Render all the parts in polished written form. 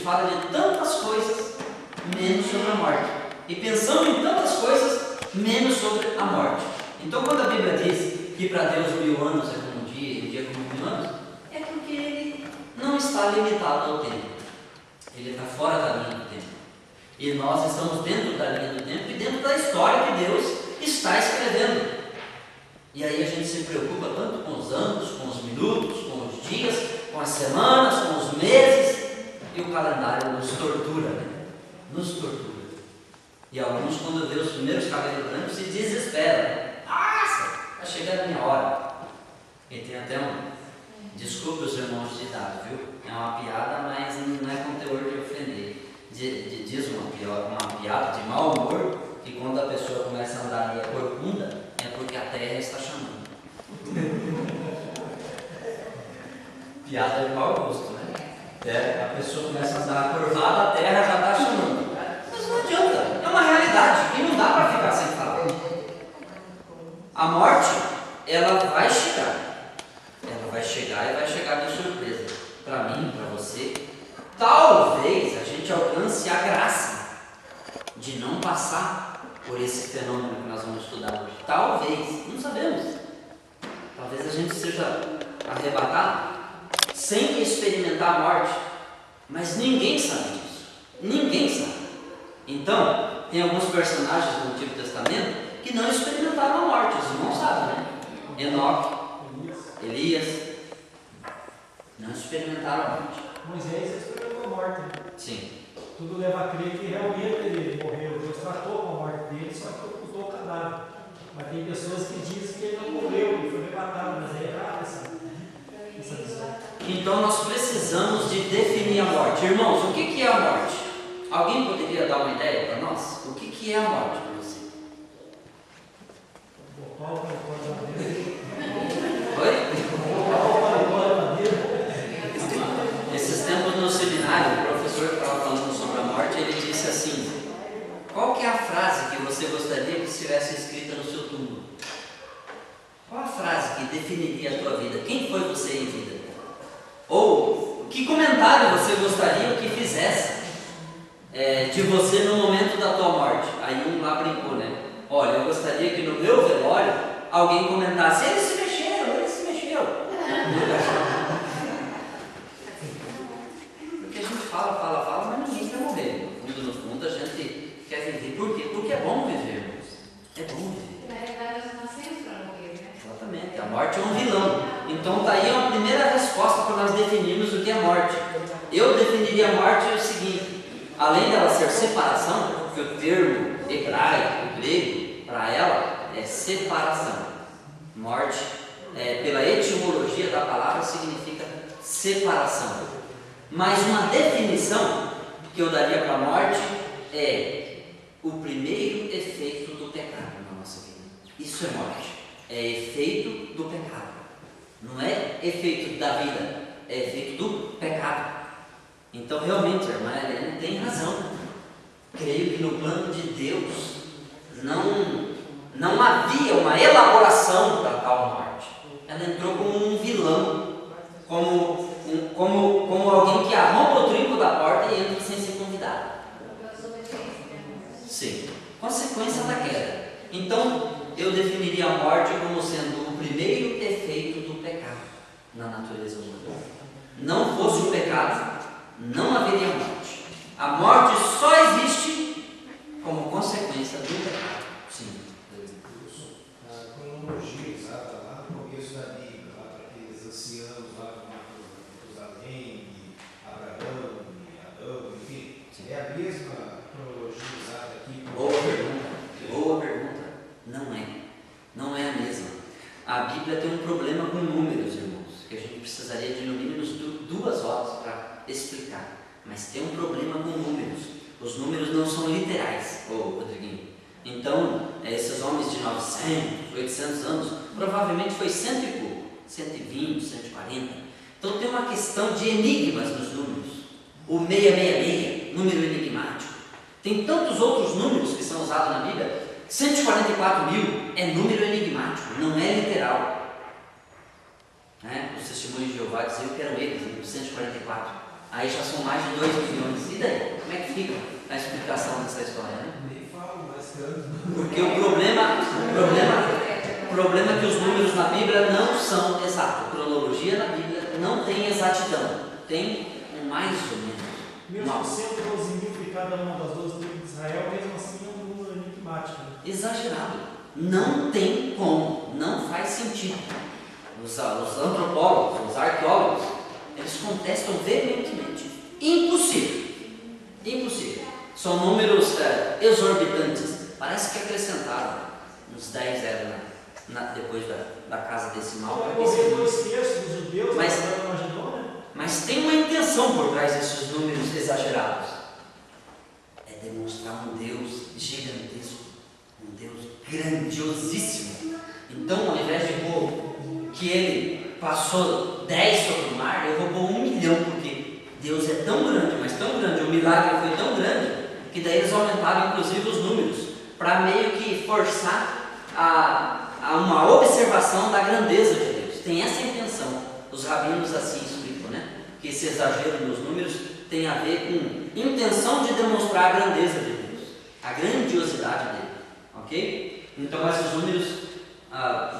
fala de tantas coisas, menos sobre a morte. E pensamos em tantas coisas, menos sobre a morte. Então, quando a Bíblia diz que para Deus 1000 anos é como um dia e um dia é como 1000 anos, é porque Ele não está limitado ao tempo. Ele está fora da linha do tempo. E nós estamos dentro da linha do tempo e dentro da história que Deus está escrevendo. E aí a gente se preocupa tanto com os anos, com os minutos, com os dias, com as semanas, com os meses, e o calendário nos tortura, né? Nos tortura. E alguns, quando vê os primeiros cabelos brancos, se desesperam. Nossa, está chegando a minha hora. E tem até desculpe os irmãos de idade, viu? É uma piada, mas não é com teor de ofender. Diz uma piada de mau humor, que quando a pessoa começa a andar meio corcunda, é porque a terra está chamando. Piada de mau gosto, né? A pessoa começa a andar curvada, a terra já está chamando. Mas não adianta, é uma realidade, e não dá para ficar sem falar. A morte, ela vai chegar. Ela vai chegar e vai chegar de surpresa. Para mim, para você. Talvez a gente alcance a graça de não passar por esse fenômeno que nós vamos estudar hoje. Talvez, não sabemos. Talvez a gente seja arrebatado sem experimentar a morte. Mas ninguém sabe disso. Ninguém sabe. Então, tem alguns personagens do Antigo Testamento que não experimentaram a morte. Os irmãos sabem, né? Enoque, Elias, não experimentaram a morte. Moisés experimentou a morte. Sim. Tudo leva a crer que realmente ele morreu. Deus tratou com a morte dele, só que ocultou o cadáver. Mas tem pessoas que dizem que ele não morreu, ele foi arrebatado, mas é errado essa visão. Então nós precisamos de definir a morte. Irmãos, o que é a morte? Alguém poderia dar uma ideia para nós? O que é a morte para você? Oi? Esses tempos no seminário, o professor que estava falando sobre a morte, ele disse assim: qual que é a frase que você gostaria que estivesse escrita no seu túmulo? Qual a frase que definiria a tua vida? Quem foi você em vida? Ou que comentário você gostaria que fizesse de você no momento da tua morte? Aí um lá brincou, né? Olha, eu gostaria que no meu velório alguém comentasse: eles se mexeram, eles se mexeram. Porque a gente fala, mas ninguém quer morrer. No fundo, a gente quer viver. Por quê? Porque é bom viver, irmãos. É bom viver. Na realidade, nós nascemos para morrer, né? Exatamente. A morte é um vilão. Então, está aí a primeira resposta para nós definirmos o que é morte. Eu definiria a morte o seguinte: além dela ser separação, porque o termo hebraico, grego, para ela é separação. Morte, pela etimologia da palavra, significa separação. Mas uma definição que eu daria para a morte é o primeiro efeito do pecado na nossa vida. Isso é morte. É efeito do pecado. Não é efeito da vida, é efeito do pecado. Então, realmente, a irmã Helena tem razão. Creio que no plano de Deus não havia uma elaboração para tal morte. Ela entrou como um vilão, como alguém que arromba o trinco da porta e entra sem ser convidado. Sim, consequência da queda. Então, eu definiria a morte como sendo o primeiro efeito do pecado na natureza humana. Não fosse o pecado, não haveria morte. A morte só existe como consequência do pecado. Sim. A cronologia usada lá no começo da Bíblia, lá para aqueles ancianos lá de Matusalém, Abraão, Adão, enfim, sim, é a mesma cronologia usada aqui. Boa pergunta. Não é a mesma. A Bíblia tem um problema com números, irmãos, que a gente precisaria de no mínimo 2 horas para explicar. Mas tem um problema com números. Os números não são literais, Rodriguinho. Então, esses homens de 900, 800 anos, provavelmente foi 100 e pouco, 120, 140. Então tem uma questão de enigmas nos números. O 666, número enigmático. Tem tantos outros números que são usados na Bíblia. 144.000 é número enigmático, não é literal. Os testemunhos de Jeová diziam que eram eles, 144. Aí já são mais de 2 milhões. E daí? Como é que fica a explicação dessa história, né? Nem falo mais tanto. Porque o problema é que os números na Bíblia não são exatos. A cronologia na Bíblia não tem exatidão. Tem um mais ou menos. Mesmo sendo 12 mil de cada uma das 12 tribos de Israel, mesmo assim é um número enigmático. Né? Exagerado. Não tem como. Não faz sentido. Os antropólogos, os arqueólogos, eles contestam veementemente. Impossível. Impossível. São números exorbitantes. Parece que acrescentaram uns 10 zeros depois da casa decimal. Vai morrer 2/3 dos judeus, Mas- não imaginou, né? Mas tem uma intenção por trás desses números exagerados. É demonstrar um Deus gigantesco, um Deus grandiosíssimo. Então, ao invés de pôr que ele passou 10 sobre o mar, ele roubou 1 milhão, porque Deus é tão grande, mas tão grande, o milagre foi tão grande, que daí eles aumentaram inclusive os números, para meio que forçar a uma observação da grandeza de Deus. Tem essa intenção. Os rabinos assim explicam, né? Que esse exagero nos números tem a ver com intenção de demonstrar a grandeza de Deus, a grandiosidade dele, ok? Então esses números,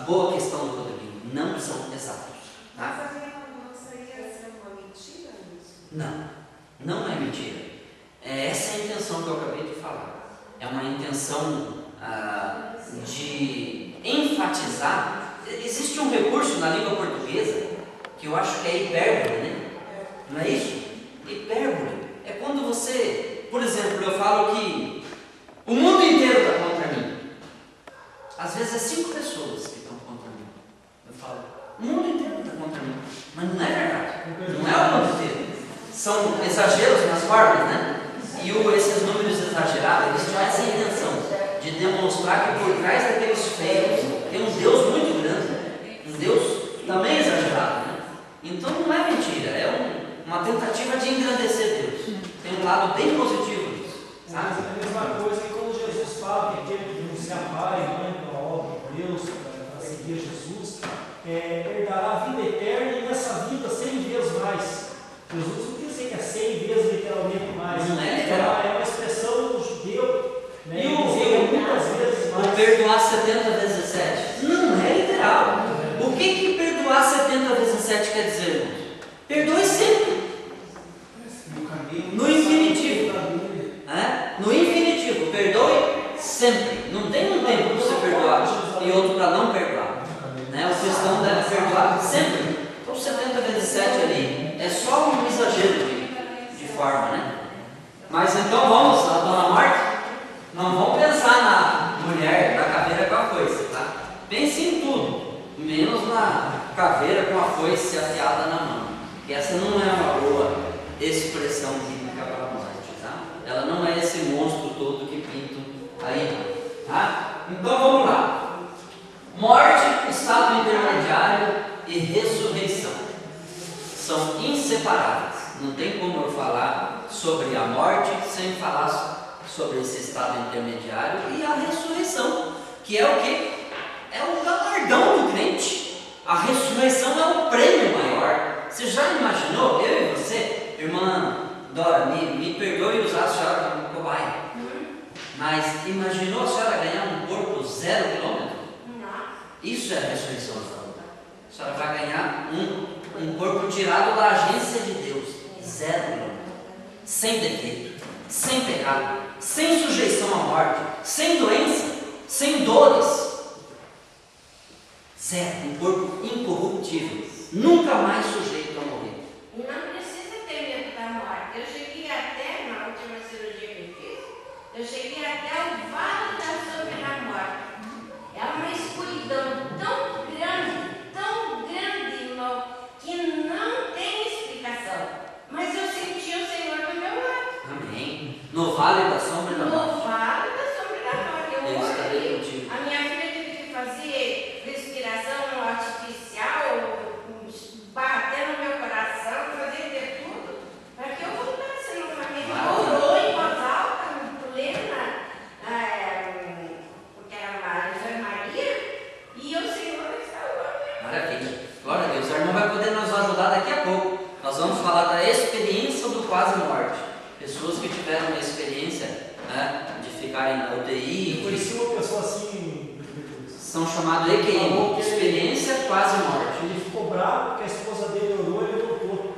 boa questão do Rodrigo, não são exatos, tá? Não seria uma mentira isso? Não é mentira. Essa é a intenção que eu acabei de falar. É uma intenção de enfatizar. Existe um recurso na língua portuguesa que eu acho que é hipérbole, né? Não é isso? Hipérbole é quando você, por exemplo, eu falo que o mundo inteiro está contra mim. Às vezes é 5 pessoas que estão contra mim. Eu falo, o mundo inteiro está contra mim. Mas não é verdade. Não é o mundo inteiro. São exageros nas formas, né? E esses números exagerados, eles tinham essa intenção de demonstrar que por trás daqueles feitos tem um Deus muito grande, um Deus também exagerado, né? Então não é mentira, é uma tentativa de engrandecer Deus. Tem um lado bem positivo nisso, Mas sabe? é a mesma coisa que quando Jesus fala que aquele que denunciar pai, mãe, pela obra de Deus, para seguir Jesus, herdará a vida eterna e nessa vida 100 vezes mais. Jesus não quer dizer que é 100 vezes literalmente mais. Não é literal. É uma expressão judeu, né? E Dizer muitas vezes o mais. perdoar 70 vezes 7 não é literal. O que perdoar 70 vezes 7 quer dizer, irmãos? Perdoe sempre. No infinitivo. No infinitivo, perdoe sempre. Não tem um tempo para você perdoar e outro para não perdoar. Né? O cristão deve perdoar sempre. Então 70 vezes 7 ali é só um exagero de forma, né? Mas então vamos, a dona Marta, não vamos pensar na mulher da caveira com a foice, tá? Pense em tudo, menos na caveira com a foice afiada na mão. E essa não é uma boa expressão bíblica para a morte, tá? Ela não é esse monstro todo que pintam aí, tá? Então vamos lá. Morte, estado intermediário e ressurreição são inseparáveis. Não tem como eu falar sobre a morte sem falar sobre esse estado intermediário e a ressurreição, que é o quê? É o galardão do crente. A ressurreição é o prêmio maior. Você já imaginou, eu e você, irmã Dora, me perdoe usar a senhora como cobaia, mas imaginou a senhora ganhar um corpo 0 quilômetro? Isso é a ressurreição da saúde. A senhora vai ganhar um corpo tirado da agência de Deus, 0 quilômetro, sem defeito, sem pecado, sem sujeição à morte, sem doença, sem dores. 0, um corpo incorruptível, nunca mais sujeito a morrer. Não precisa ter medo da morte. Eu cheguei até, na última cirurgia que eu fiz, eu cheguei até o vale da sombra da morte. É uma escuridão tão grande, irmão, que não tem explicação. Mas eu senti o Senhor do meu lado. Amém. No vale da sombra da No morte, vale da sombra da morte. Eu Ele estarei morri. contigo. A minha filha teve que fazer respiração artificial, bater no meu coração, fazer de tudo, para que eu voltasse novamente. Orou em voz alta, plena, porque era Maria, e o Senhor estava. Maravilha. Glória a Deus. A irmã vai poder nos ajudar daqui a pouco. Nós vamos falar da experiência do quase morte, pessoas que tiveram uma experiência, né, de ficarem na Eu UTI, conheci uma pessoa assim, são chamados EQM, experiência quase morte. ele ficou bravo porque a esposa dele orou e ele voltou.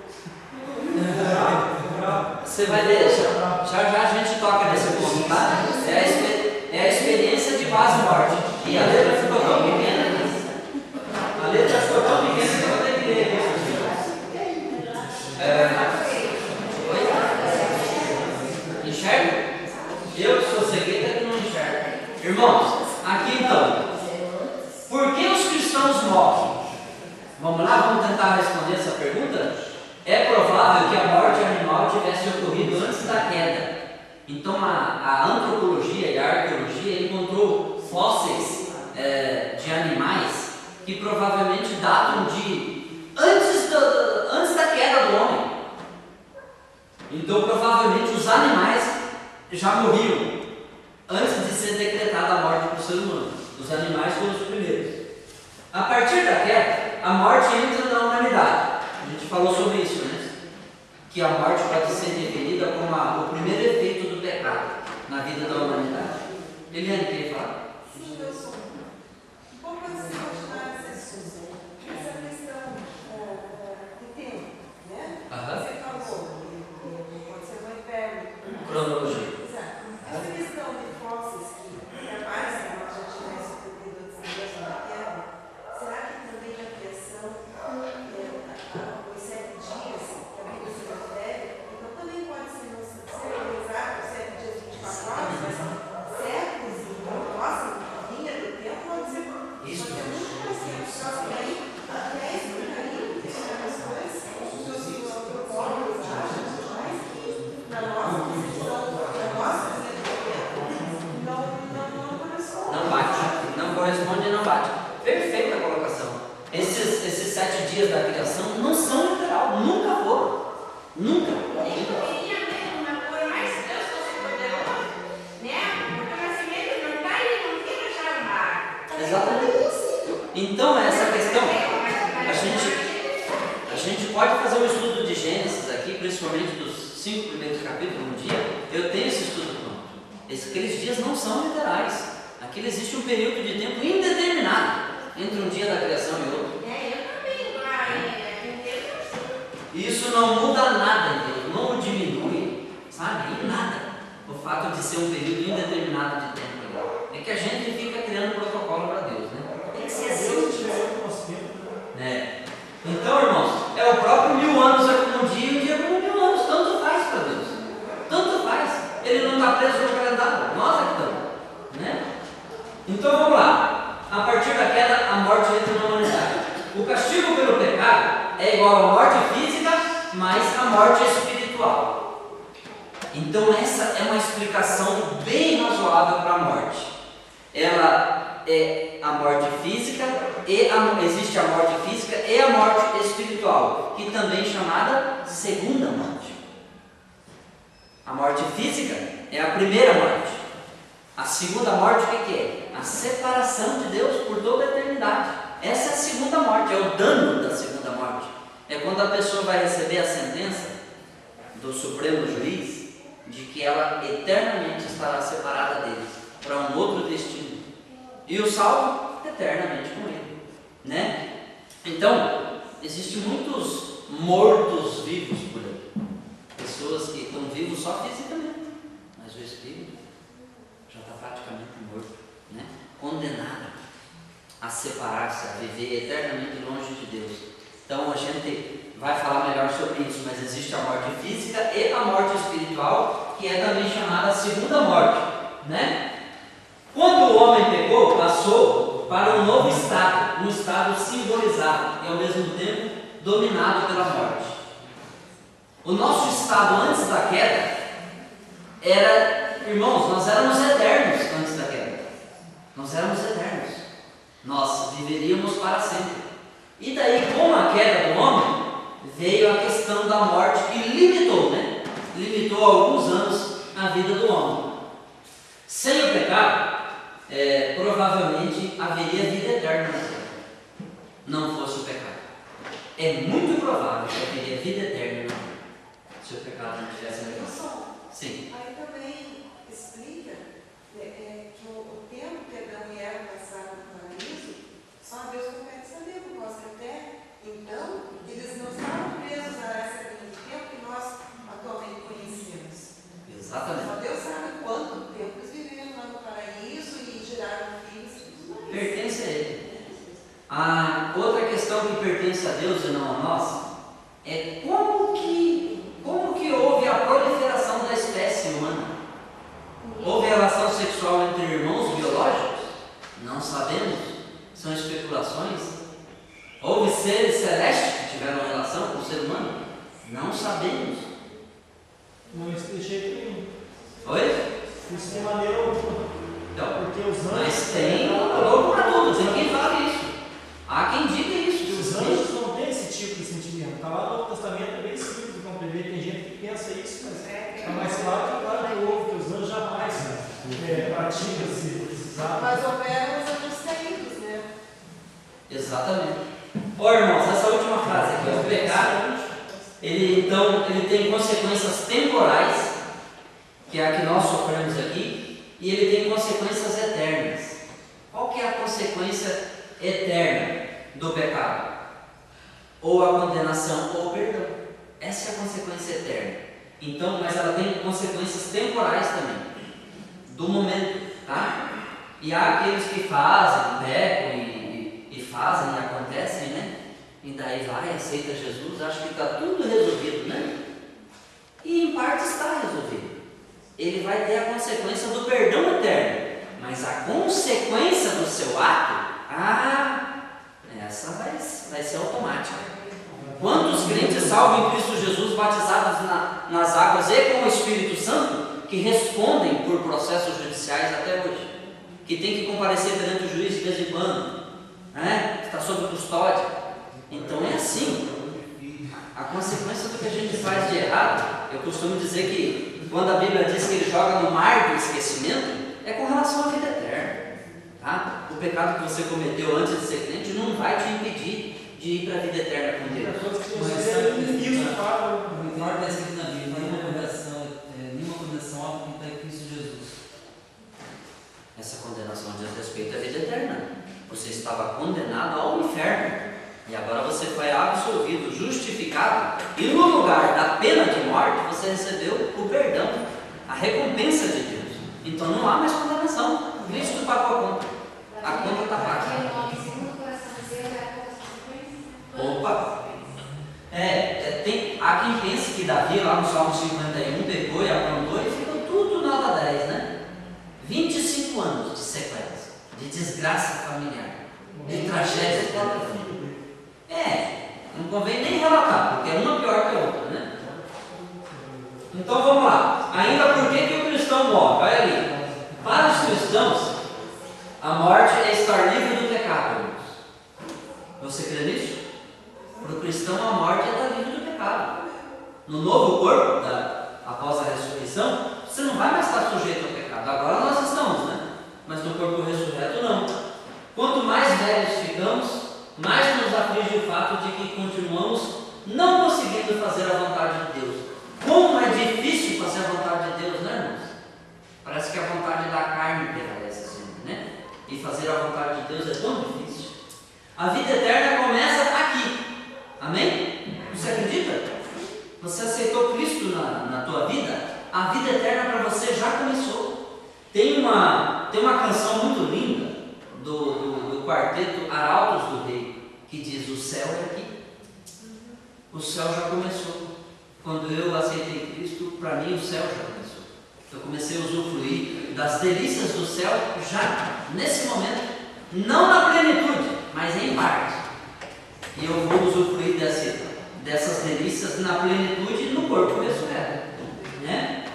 Ficou bravo. Você vai ver, já a gente toca nesse ponto, tá? É a experiência de quase morte. E a letra ficou tão pequena. A letra ficou tão pequena que eu vou ter que ler. Oi? Enxerga? Eu que sou cegueta que não enxergo. Irmãos, aqui então, por que os cristãos morrem? Vamos lá, vamos tentar responder essa pergunta? É provável que a morte animal tivesse ocorrido antes da queda. Então a antropologia e a arqueologia encontrou fósseis de animais que provavelmente datam de antes da queda do homem. Então provavelmente os animais já morriam antes de ser decretada a morte para o ser humano. Os animais foram os primeiros. A partir da queda, a morte entra na humanidade. A gente falou sobre isso, né? Que a morte pode ser definida como o primeiro efeito do pecado na vida da humanidade. Eliane, queria falar? Sim, eu sou. Um pouco antes de continuar essa questão de tempo, né? Você falou, pode ser uma hipérbole. Cronologia. Exato. Essa questão de fósseis que aparecem nós já tivesse ocorrido antes da queda, será que também na criação, os 7 dias que a Bíblia se refere, então também pode ser exato 7 dias 24 horas, mas séculos e nossa linha do tempo pode ser muito mais tempo. Só que aí até explicaria as coisas, os antropólogos acham mais que na nossa concepção, na nossa linha do tempo, não corresponde. Não bate. Não corresponde e não bate. Perfeita colocação. Esses 7 dias da criação não são literal, nunca foram. Nunca. Nem poderia mesmo, mas por mais que Deus fosse poderoso, né? Porque o nascimento não está e não fica já no mar. Exatamente. Então essa questão, a gente pode fazer um estudo de Gênesis aqui, principalmente dos 5 primeiros capítulos um dia. Eu tenho esse estudo pronto. Aqueles dias não são literais. Aqui existe um período de tempo indeterminado entre um dia da criação e outro. Eu também, lá em Deus, Isso não muda nada em Deus, não o diminui, sabe? Em nada. O fato de ser um período indeterminado de tempo. É que a gente fica criando protocolo para Deus, né? Tem que ser assim. Né? Então, irmãos, é o próprio 1000 anos é como um dia e um dia é como 1000 anos. Tanto faz para Deus. Tanto faz. Ele não está preso no calendário. Nós é que estamos. Né? Então vamos lá. A partir da queda, a morte entra na humanidade. O castigo pelo pecado é igual à morte física, mais a morte espiritual. Então essa é uma explicação bem razoável para a morte. Ela é a morte física, existe a morte física e a morte espiritual, que também é chamada segunda morte. A morte física é a primeira morte. A segunda morte o que é? A separação de Deus por toda a eternidade. Essa é a segunda morte, é o dano da segunda morte. É quando a pessoa vai receber a sentença do Supremo Juiz de que ela eternamente estará separada deles para um outro destino. E o salvo eternamente com ele. Né? Então, existem muitos mortos vivos por aí. Pessoas que estão vivos só fisicamente, mas o espírito já está praticamente morto, né? Condenado a separar-se, a viver eternamente longe de Deus. Então a gente vai falar melhor sobre isso, mas existe a morte física e a morte espiritual, que é também chamada segunda morte, né? Quando o homem pecou, passou para um novo estado, um estado simbolizado e ao mesmo tempo dominado pela morte. O nosso estado antes da queda era, irmãos, nós éramos eternos antes da queda. Nós éramos eternos. Nós viveríamos para sempre. E daí, com a queda do homem, veio a questão da morte que limitou, né? Limitou alguns anos a vida do homem. Sem o pecado, provavelmente haveria vida eterna na terra. Não fosse o pecado. É muito provável que haveria vida eterna na terra, se seu pecado não tivesse remissão. Sim. Aí também explica que o tempo que Adão e Eva passaram no paraíso, só a Deus compete saber, por causa que até então eles não estavam presos a essa linha de tempo que nós atualmente conhecemos. Exatamente. Só Deus sabe quanto tempo eles viveram lá no paraíso e geraram filhos. Pertence a Ele. A outra questão que pertence a Deus e não a nós é como que houve a proliferação da espécie humana. Houve relação sexual entre irmãos biológicos? Não sabemos. São especulações. Houve seres celestes que tiveram relação com o ser humano? Não sabemos. Não expliquei nenhum. Oi? Isso de maneira alguma. Então, Porque os anjos. mas tem louco para tudo, tem quem fale isso. Há quem diga isso. Os anjos não têm esse tipo de sentimento. Está lá no Novo Testamento, é bem simples de compreender. Tem gente que pensa isso, mas é mais claro que houve, que os anjos jamais praticam esses atos. Mas houveram os anjos caídos, né? Exatamente. Ó irmãos, essa última frase aqui, o pecado, ele tem consequências temporais, que é a que nós sofremos aqui, e ele tem consequências eternas. Qual que é a consequência eterna do pecado? Ou a condenação ou o perdão. Essa é a consequência eterna. Então, mas ela tem consequências temporais também, do momento, tá? E há aqueles que fazem, pecam e fazem e acontecem, né? E daí vai, aceita Jesus, acha que está tudo resolvido, né? E em parte está resolvido. Ele vai ter a consequência do perdão eterno, mas a consequência do seu ato, essa vai ser automática. Quantos crentes salvos em Cristo Jesus, batizados nas águas e com o Espírito Santo, que respondem por processos judiciais até hoje, que tem que comparecer perante o juiz de vez em quando, né? Está sob custódia. Então é assim. A consequência do que a gente faz de errado, eu costumo dizer que quando a Bíblia diz que ele joga no mar do esquecimento, é com relação à vida eterna. Tá? O pecado que você cometeu antes de ser crente não vai te impedir de ir para a vida eterna com Deus. Mas sabe que isso fala. Não está escrito na Bíblia, nenhuma condenação há quem está em Cristo Jesus. Essa condenação diz respeito à vida eterna. Você estava condenado ao inferno e agora você foi absolvido, justificado, e no lugar da pena de morte você recebeu o perdão, a recompensa de Deus. Então não há mais condenação. Cristo pagou a conta. A conta está paga. Opa! Há quem pense que Davi, lá no Salmo 51, pegou e aprontou e ficou tudo nota 10, né? 25 anos de sequelas, de desgraça familiar, de tragédia familiar. Não convém nem relatar, porque é uma pior que a outra, né? Então vamos lá. Ainda por que o cristão morre? Olha ali. Para os cristãos, a morte é estar livre do pecado, irmãos. Você crê nisso? Para o cristão, a morte é estar livre do pecado. No novo corpo, após a ressurreição, você não vai mais estar sujeito ao pecado. Agora nós estamos, né? Mas no corpo ressurreto, não. Quanto mais velhos ficamos, mais nos aflige o fato de que continuamos não conseguindo fazer a vontade de Deus. Como é difícil fazer a vontade de Deus, né, irmãos? Parece que a vontade da carne prevalece sempre, né? E fazer a vontade de Deus é tão difícil. A vida eterna começa aqui. Amém? Você acredita? Você aceitou Cristo na tua vida? A vida eterna para você já começou. Tem uma canção muito linda do quarteto Arautos do Rei, que diz: o céu é aqui. O céu já começou. Quando eu aceitei Cristo, para mim o céu já começou. Eu comecei a usufruir das delícias do céu já nesse momento, não na plenitude, mas em parte. E eu vou usufruir dessas delícias na plenitude no corpo ressurreto, né?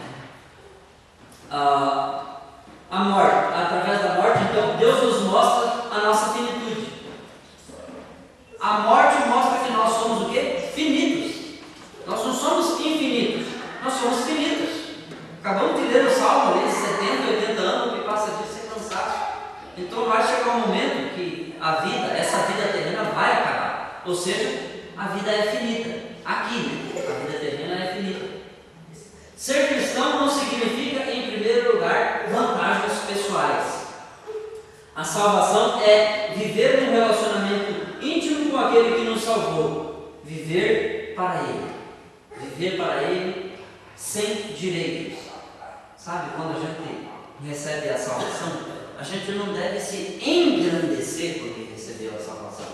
A morte, através da morte, então Deus nos mostra a nossa finitude. A morte mostra que nós somos o quê? Finitos. Nós não somos infinitos, nós somos finitos. Acabamos de ler o Salmo ali, 70, 80 anos, que passa disso sem cansaço. Então vai chegar um momento que essa vida terrena vai acabar. Ou seja, a vida é finita. Aqui, né? A vida terrena é finita. salvação é viver um relacionamento íntimo com aquele que nos salvou. Viver para Ele. Viver para Ele sem direitos. Sabe, quando a gente recebe a salvação, a gente não deve se engrandecer porque recebeu a salvação,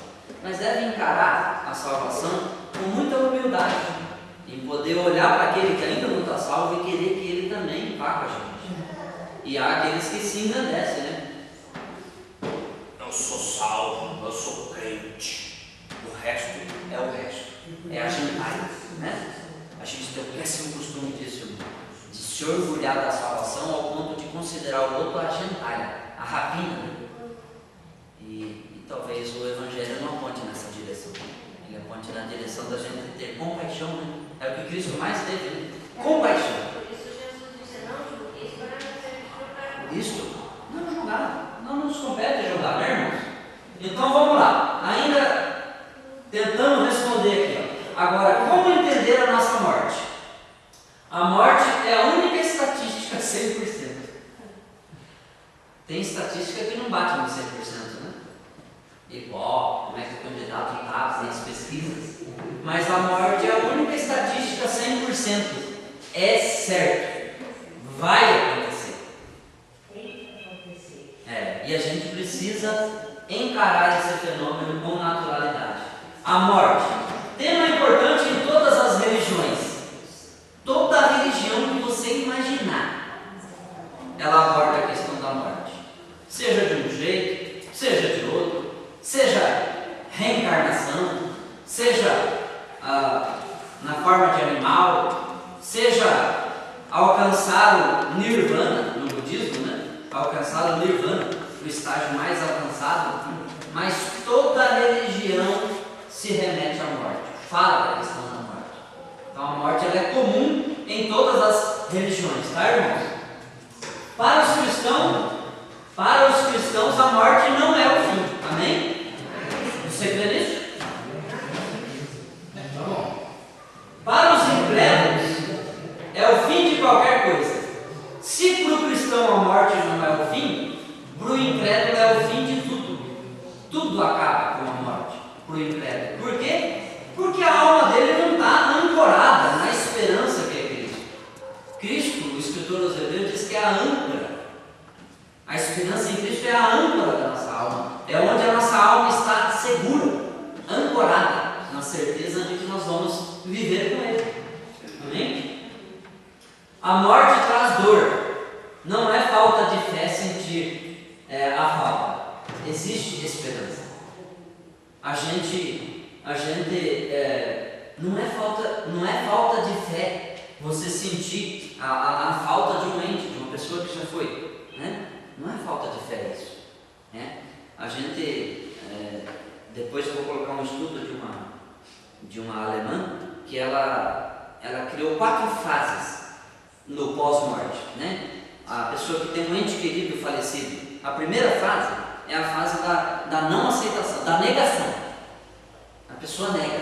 mas deve encarar a salvação com muita humildade, em poder olhar para aquele que ainda não está salvo e querer que ele também vá com a gente. E há aqueles que se engrandecem, né? Eu sou salvo, eu sou crente, o resto é o resto, é a gentalha, né? A gente tem o péssimo costume disso, irmão, de se orgulhar da salvação ao ponto de considerar o outro a gentalha, a rapina, né? E talvez o Evangelho não aponte nessa direção. Ele aponte na direção da gente ter compaixão, né? É o que Cristo mais teve, né? Compaixão. Por isso Jesus disse, não julgueis para não ser julgados. Isto não julgar, não nos compete julgar, né, irmãos? Então vamos lá, ainda tentando responder aqui, ó. Agora, como entender a nossa morte? A morte é a única estatística 100%. Tem estatística que não bate no 100%, né? Igual, como é que o candidato está, tem as pesquisas. Mas a morte é a única estatística 100%. É certo. Vai acontecer. E a gente precisa encarar esse fenômeno com naturalidade. A morte, tema importante em todas as religiões. Toda religião que você imaginar, ela aborda a questão da morte. Seja de um jeito, seja de outro, seja reencarnação, seja na forma de animal, seja alcançar o nirvana no budismo, né? Alcançar o nirvana, o estágio mais alcançado, mas toda religião se remete à morte, fala da questão da morte. Então a morte ela é comum em todas as religiões, tá, irmãos? Para os cristãos a morte não é o fim, amém? Você crê nisso? Tá bom. Para os incrédulos é o fim de qualquer coisa. Se para o cristão a morte não é o fim, para o incrédulo é o fim de tudo. Tudo acaba com a morte para o incrédulo. Por quê? Porque a alma dele não está ancorada na esperança que é Cristo. Cristo, o escritor aos Hebreus, diz que é a âncora. A esperança em Cristo é a âncora da nossa alma. É onde a nossa alma está segura, ancorada, na certeza de que nós vamos viver com Ele. Amém? A morte traz dor. Não é falta de fé sentir a falta. Existe esperança. A gente não é falta de fé você sentir a falta de um ente, de uma pessoa que já foi, né? Não é falta de fé isso, né? A gente depois eu vou colocar um estudo de uma alemã que ela criou 4 fases no pós-morte, né? A pessoa que tem um ente querido falecido, a primeira fase é a fase da não aceitação, da negação. A pessoa nega.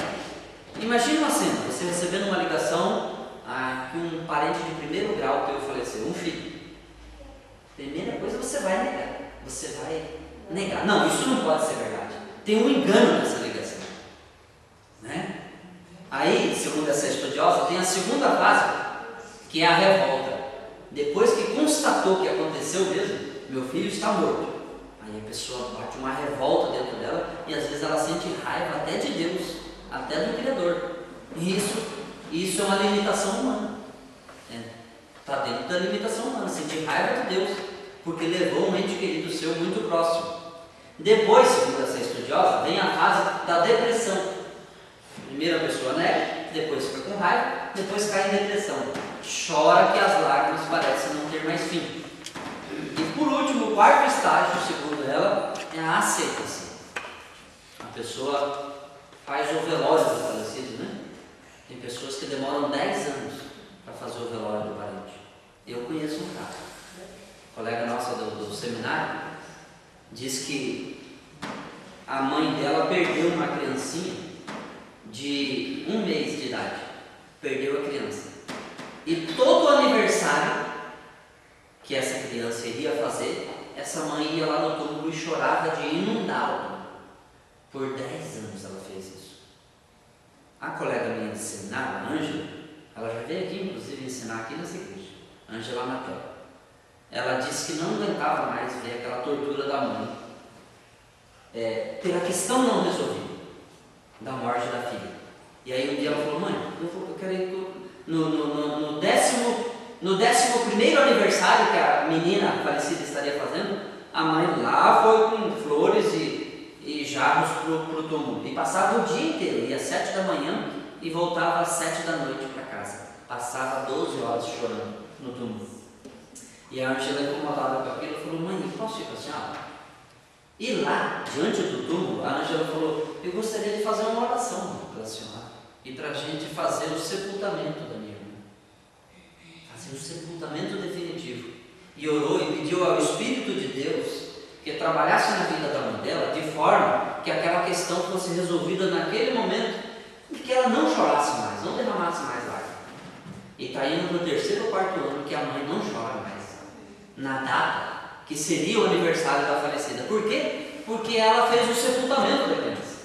Imagina uma cena, você recebendo uma ligação que um parente de primeiro grau teu faleceu, um filho. Primeira coisa, você vai negar. Você vai negar. Não, isso não pode ser verdade. Tem um engano nessa ligação, né? Aí, segundo essa estudiosa, tem a segunda fase, que é a revolta. Depois que constatou que aconteceu mesmo, meu filho está morto. Aí a pessoa bate uma revolta dentro dela e às vezes ela sente raiva até de Deus, até do Criador. E isso é uma limitação humana. Está dentro da limitação humana, sentir raiva de Deus, porque levou um ente querido seu muito próximo. Depois, segundo essa estudiosa, vem a fase da depressão. Primeiro a pessoa nega, depois fica com raiva, depois cai em depressão. Chora que as lágrimas parecem não ter mais fim. E por último, o 4º estágio, segundo ela, é a aceitação. A pessoa faz o velório do falecido, né? Tem pessoas que demoram 10 anos para fazer o velório do parente. Eu conheço um caso. Colega nossa do seminário diz que a mãe dela perdeu uma criancinha de 1 mês de idade. Perdeu a criança. E todo o aniversário que essa criança iria fazer é essa mãe ia lá no túmulo e chorava de inundar o túmulo. Por 10 anos ela fez isso. A colega minha de seminário, a Ângela, ela já veio aqui, inclusive, ensinar aqui nessa igreja, Ângela Matel. Ela disse que não aguentava mais ver aquela tortura da mãe, pela questão não resolvida, da morte da filha. E aí um dia ela falou: mãe, eu quero ir no 11º aniversário que a menina falecida estaria fazendo, a mãe lá foi com flores e jarros pro túmulo. E passava o dia inteiro, ia às 7 da manhã e voltava às 7 da noite para casa. Passava 12 horas chorando no túmulo. E a Ângela, incomodada com aquilo, falou: mãe, eu posso ir com a senhora? E lá, diante do túmulo, a Ângela falou: eu gostaria de fazer uma oração pela senhora e para a gente fazer o sepultamento da minha irmã, fazer o sepultamento definitivo. E orou e pediu ao Espírito de Deus que trabalhasse na vida da mãe dela de forma que aquela questão fosse resolvida naquele momento e que ela não chorasse mais, não derramasse mais lágrimas. E está indo no 3º ou 4º ano que a mãe não chora mais na data que seria o aniversário da falecida. Por quê? Porque ela fez o sepultamento da criança.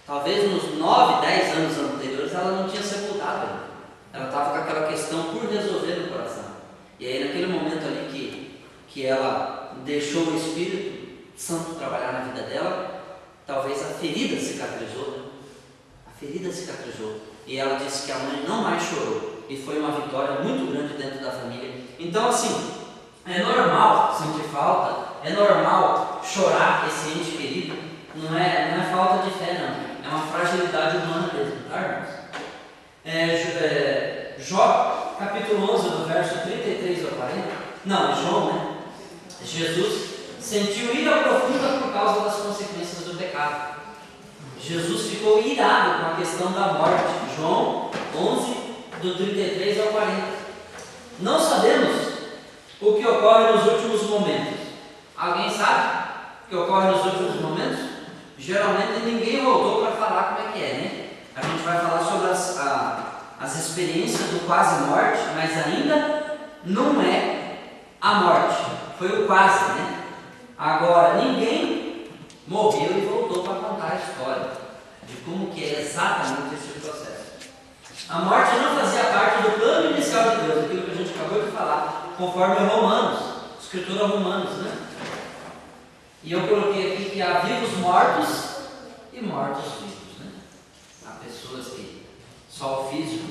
Talvez nos 9, 10 anos anteriores ela não tinha sepultado ainda. Ela estava com aquela questão por resolver no coração. E aí naquele momento ali que ela deixou o Espírito Santo trabalhar na vida dela, talvez a ferida cicatrizou, né? A ferida cicatrizou. E ela disse que a mãe não mais chorou. E foi uma vitória muito grande dentro da família. Então assim, é normal sentir falta, é normal chorar esse ente querido, não é falta de fé não, é uma fragilidade humana mesmo, tá, irmãos? Jó, capítulo 11, do verso 33 ao 40, João, né? Jesus sentiu ira profunda por causa das consequências do pecado. Jesus ficou irado com a questão da morte. João 11, do 33 ao 40. Não sabemos o que ocorre nos últimos momentos. Alguém sabe o que ocorre nos últimos momentos? Geralmente ninguém voltou para falar como é que é, né? A gente vai falar sobre as experiências do quase morte, mas ainda não é a morte. Foi o quase, né? Agora, ninguém morreu e voltou para contar a história de como que é exatamente esse processo. A morte não fazia parte do plano inicial de Deus, aquilo que a gente acabou de falar, conforme Romanos, Escritura Romanos, né? E eu coloquei aqui que há vivos mortos e mortos vivos, né? Há pessoas que só o físico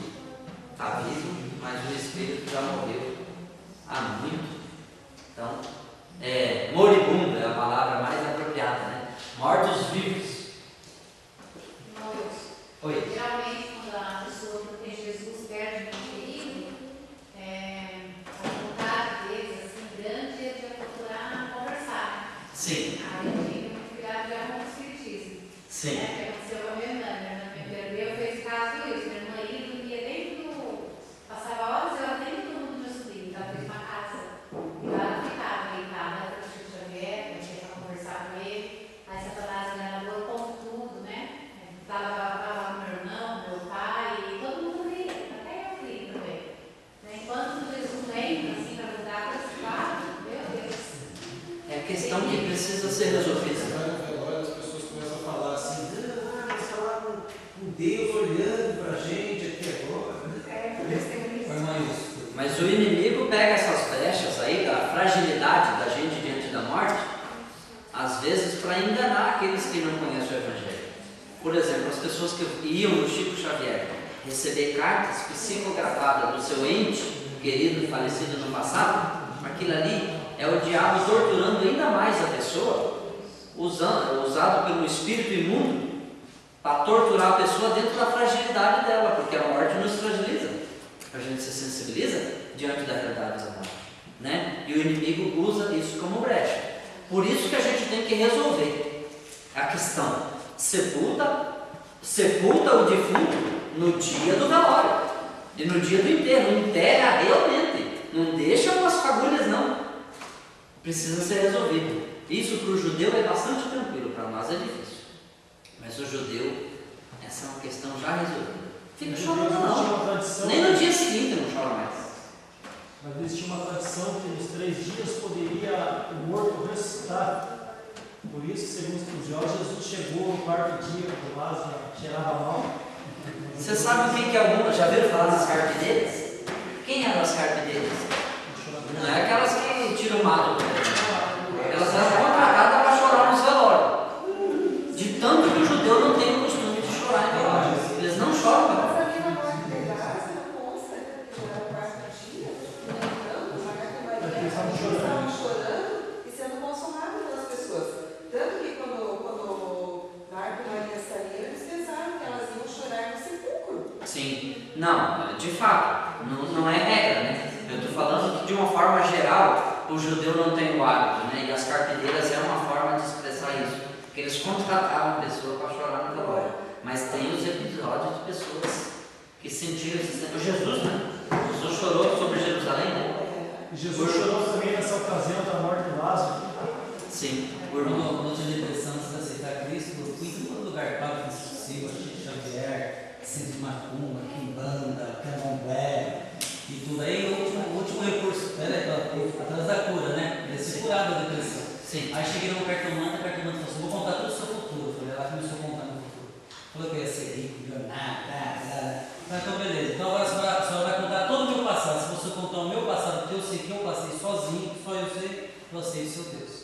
está vivo, mas o espírito já morreu há muito. Então, moribundo é a palavra mais apropriada, né? Mortos vivos. Oi. Geralmente, quando a pessoa não tem Jesus perto do perigo, a vontade deles, assim, grande, é de procurar conversar. Sim. Aí eu tenho muito cuidado já com o espiritismo. Sim. Que aconteceu com a minha irmã me perdeu, fez caso isso. Minha irmã ia dormia dentro do. Passava horas ela dentro do mundo do meu sobrinho, ela fez uma casa. E lá ela ficava deitada, para o Chico Xavier, para conversar com ele. Aí Satanás ela colocou tudo, né? Estava com meu irmão, meu pai, e todo mundo ria, até eu ri também. Enquanto Jesus vem assim para mudar com esse quadro, meu Deus. É a questão que precisa ser resolvida. Agora as pessoas começam a falar assim: mas falar com Deus olhando para a gente aqui agora. Mas o inimigo pega essas brechas aí da fragilidade da gente diante da morte, às vezes para enganar aqueles que não conhecem o Evangelho. Por exemplo, as pessoas que iam no Chico Xavier receber cartas psicografadas do seu ente querido falecido no passado, aquilo ali é o diabo torturando ainda mais a pessoa, usado pelo espírito imundo para torturar a pessoa dentro da fragilidade dela, porque a morte nos fragiliza, a gente se sensibiliza diante da realidade da morte, né? E o inimigo usa isso como brecha. Por isso que a gente tem que resolver a questão: sepulta o defunto no dia do velório e no dia do enterro. Enterra realmente, não deixa umas fagulhas não. Precisa ser resolvido. Isso para o judeu é bastante tranquilo, para nós é difícil. Mas o judeu, essa é uma questão já resolvida. Fica chorando não. Nem no dia seguinte não chora mais. Mas existia uma tradição que nos 3 dias poderia o morto ressuscitar. Por isso, segundo os estudiosos, Jesus chegou no 4º dia, o Lázaro cheirava mal. Você sabe quem que é algumas? Já viram falar das carpideiras? Quem eram as carpideiras? Não é aquelas que tiram o mato. Elas eram contratadas para chorar no velório. De tanto que o judeu não tem o costume de chorar em velório. Eles não choram. Mas aqui na morte de Lázaro não consta que já era o 4º dia, lembrando, Marta e Maria estavam chorando e sendo consoladas pelas pessoas. Tanto que quando Marta e Maria saíram, eles pensaram que elas iam chorar no sepulcro. Sim. Não, de fato, não é regra, né? Eu estou falando que de uma forma geral o judeu não tem o hábito, né? E as carpideiras é uma forma de expressar isso. Porque eles contratavam pessoas para chorar no velório. Mas tem os episódios de pessoas que sentiram esse tempo. Jesus, né? Jesus chorou sobre Jerusalém, né? E Jesus chorou também nessa ocasião da morte de Lázaro. Sim. Quando eu tive a impressão de aceitar Cristo, eu fui em todo lugar, Padre Francisco Silva, Chico Xavier, Centro de Macumba, Quimbanda, Candomblé e tudo. Aí o último recurso era atrás da cura, né? Ele se curava da depressão. Sim. Aí cheguei no cartomante, a cartomante falou assim: vou contar todo o seu futuro. Eu falei, ela começou a contar meu futuro. Falou que eu ia ser rico, milionário, então beleza. Então agora a senhora vai contar todo o meu passado. Se você contar o meu passado, porque eu sei que eu passei sozinho, só eu sei, você e seu Deus.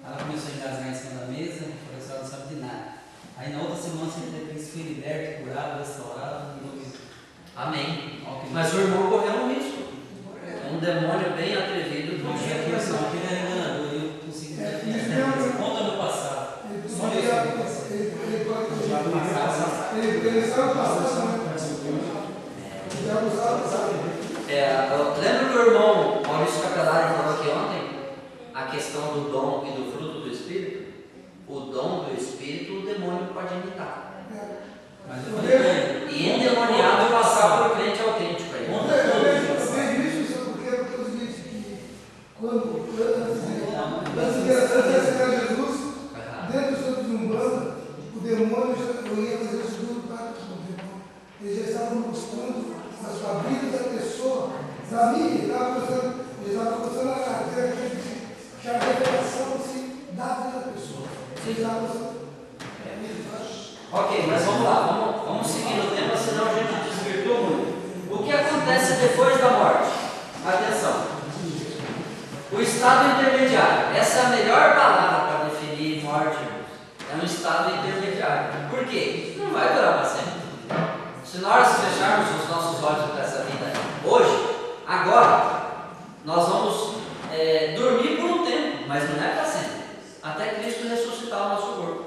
Ela começou a engasgar em cima da mesa, eu falei, a senhora não sabe de nada. Aí na outra semana você Cristo foi liberto, curado, restaurado, Amém. ok. Mas o irmão correu um risco. Um demônio bem atrevido. Não tinha atenção, aquele era enganador, e eu consegui definir. Conta meu passado. Só eu sei o meu passado. Ele sabe passar, Lembra que o irmão Maurício Capelari falou aqui ontem? A questão do dom e do fruto do Espírito? O dom do Espírito o demônio pode imitar. Mas eu falei pra ele, E endemoniado passar por crente autêntico aí. conta todo o meu Eu passado. vejo isso porque eu disse que antes de aceitar Jesus, dentro do centro de Umbanda, o demônio eu ia fazer o segundo pacto com o demônio. Eles já estavam buscando as famílias da pessoa. Para mim, eles estavam buscando a revelação da vida da pessoa. Eles estavam Ok, mas vamos lá, vamos seguir o tema, senão a gente desvirtua muito. O que acontece depois da morte? Atenção. O estado intermediário. Essa é a melhor palavra para definir morte. É um estado intermediário. Por quê? Não vai durar para sempre. Se nós fecharmos os nossos olhos para essa vida hoje, agora, nós vamos dormir por um tempo, mas não é para sempre. Até Cristo ressuscitar o nosso corpo.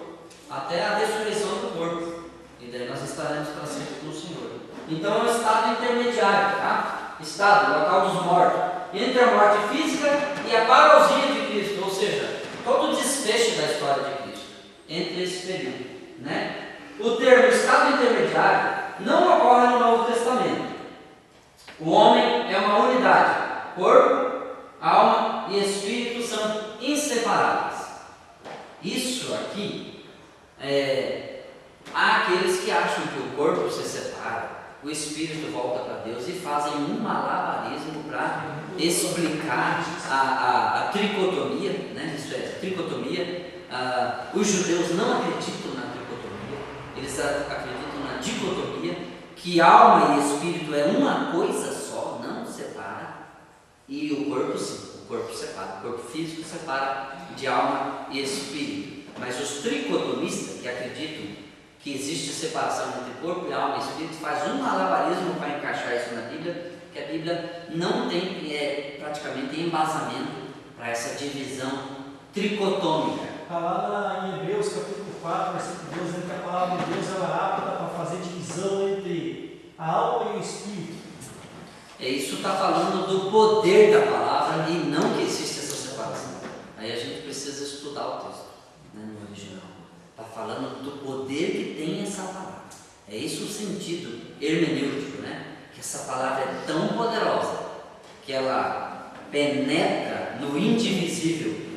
Até a ressurreição do corpo. E daí nós estaremos para sempre com o Senhor. Então é um estado intermediário, tá? Estado, local dos mortos. Entre a morte física e a parousia de Cristo. Ou seja, todo o desfecho da história de Cristo. Entre esse período, né? O termo estado intermediário não ocorre no Novo Testamento. O homem é uma unidade. Corpo, alma e Espírito são inseparáveis. Isso aqui há aqueles que acham que o corpo se separa, o espírito volta para Deus e fazem um malabarismo para explicar a tricotomia, né? Isso é, tricotomia. Os judeus não acreditam na tricotomia, eles acreditam na dicotomia, que alma e espírito é uma coisa só, não separa, e o corpo sim, o corpo separa, o corpo físico separa de alma e espírito. Mas os tricotomistas, que acreditam que existe separação entre corpo e alma e espírito, faz um malabarismo para encaixar isso na Bíblia, que a Bíblia não tem praticamente embasamento para essa divisão tricotômica. Está lá em Hebreus capítulo 4, versículo 12, dizendo que a palavra de Deus ela é apta para fazer divisão entre a alma e o espírito. Isso está falando do poder da palavra e não que existe essa separação. Aí a gente precisa estudar o texto, né, no original. Está falando do poder que tem essa palavra. É isso o sentido hermenêutico, né? Que essa palavra é tão poderosa que ela penetra no indivisível,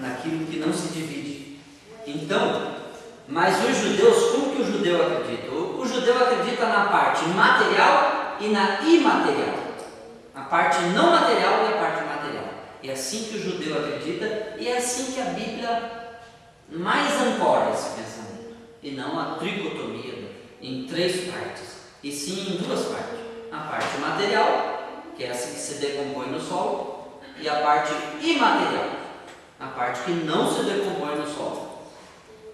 naquilo que não se divide. Então, mas os judeus, como que o judeu acredita? O judeu acredita na parte material e na imaterial. A parte não material e a parte material. É assim que o judeu acredita e é assim que a Bíblia mais ancora esse pensamento. E não a tricotomia em 3 partes, e sim em 2 partes. A parte material, que é essa que se decompõe no solo, e a parte imaterial, a parte que não se decompõe no solo.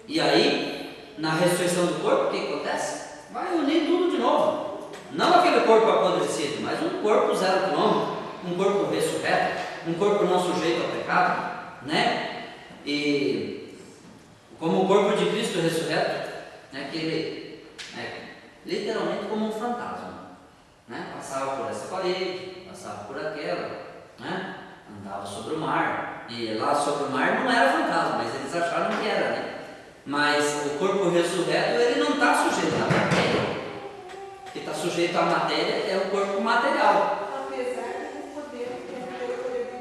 E aí, na ressurreição do corpo, o que acontece? Vai unir tudo de novo. Não aquele corpo apodrecido, mas um corpo 0 quilômetro, um corpo ressurreto, um corpo não sujeito ao pecado, né? E como o corpo de Cristo ressurreto, né? Que ele é literalmente como um fantasma, né? Passava por essa parede, passava por aquela, né? Andava sobre o mar, e lá sobre o mar não era fantasma, mas eles acharam que era, né? Mas o corpo ressurreto, ele não está sujeito à matéria. O que está sujeito à matéria é o corpo material. Apesar de poder de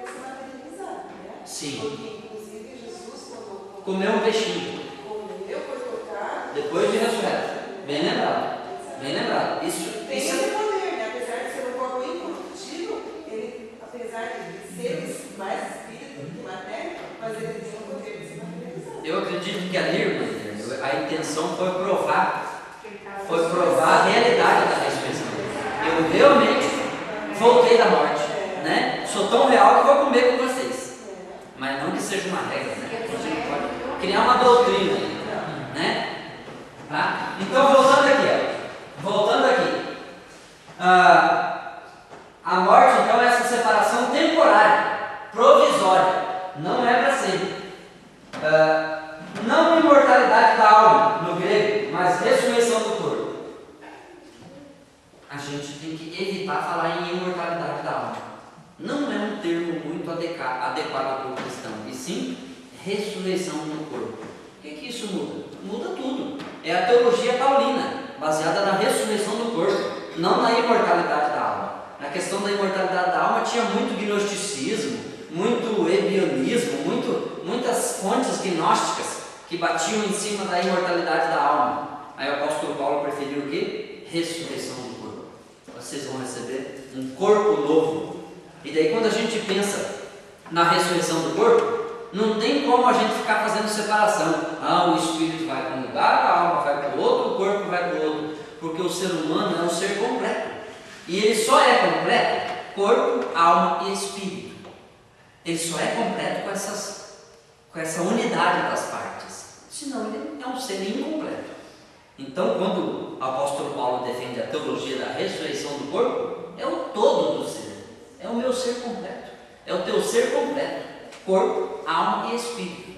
se materializar, né? Sim. Porque, inclusive, Jesus, quando Comeu um peixinho, comeu, foi tocado, depois de ressurreto. Bem lembrado. Bem lembrado. Isso tem esse poder, né? Apesar de ser um corpo incorruptível, ele, apesar de ser mais espírito do que matéria, mas ele tem o poder de se materializar. eu acredito que ali, irmã, a intenção foi provar a realidade da ressurreição. Eu realmente voltei da morte, né? Sou tão real que vou comer com vocês. Mas não que seja uma regra, né? A gente pode criar uma doutrina, né? Tá? Então, voltando aqui. A morte, então, é essa separação temporária, provisória, não é para sempre. Não imortalidade da alma, no grego, mas ressurreição do corpo. A gente tem que evitar falar em imortalidade da alma. Não é um termo muito adequado para o cristão, e sim ressurreição do corpo. O que isso muda? Muda tudo. É a teologia paulina, baseada na ressurreição do corpo, não na imortalidade da alma. Na questão da imortalidade da alma tinha muito gnosticismo, muito ebionismo, muitas fontes gnósticas que batiam em cima da imortalidade da alma. Aí o apóstolo Paulo preferiu o quê? Ressurreição do corpo. Vocês vão receber um corpo novo. E daí quando a gente pensa na ressurreição do corpo, não tem como a gente ficar fazendo separação. O espírito vai para um lugar, a alma vai para o outro, o corpo vai para o outro. Porque o ser humano é um ser completo. E ele só é completo, corpo, alma e espírito. Ele só é completo com essa unidade das partes. Senão ele é um ser incompleto. Então, quando o apóstolo Paulo defende a teologia da ressurreição do corpo, é o todo do ser. É o meu ser completo. É o teu ser completo. Corpo, alma e espírito.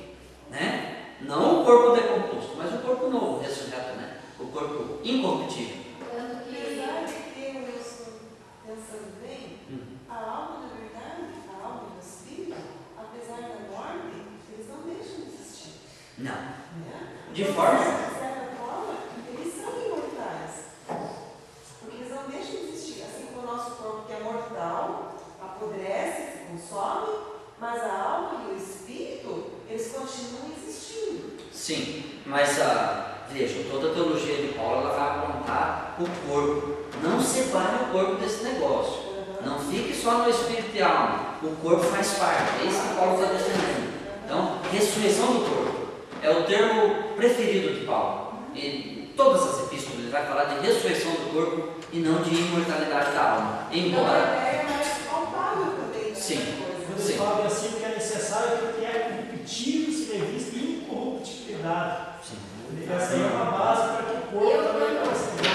Né? Não o corpo decomposto, mas o corpo novo, ressurreto, né? O corpo incorruptível. Apesar de que eu estou pensando bem, a alma, na verdade, a alma e o espírito, apesar da morte, eles não deixam de existir. Não. Né? De forma? De certa forma, eles são imortais. Porque eles não deixam de existir. Assim como o nosso corpo, que é mortal, apodrece, se consome, mas a alma e o espírito, eles continuam existindo. Sim, mas veja, toda a teologia de Paulo ela vai apontar o corpo. Não separe o corpo desse negócio. Não fique só no espírito e alma. O corpo faz parte. É isso que Paulo está defendendo. Então, ressurreição do corpo é o termo preferido de Paulo. Em todas as epístolas ele vai falar de ressurreição do corpo e não de imortalidade da alma. Embora. É mais palpável também. Sim. Quando eles falam assim que é necessário porque é irrepetível se revista em incorruptibilidade. Sim. Essa aí é uma base para que o corpo também possa ser.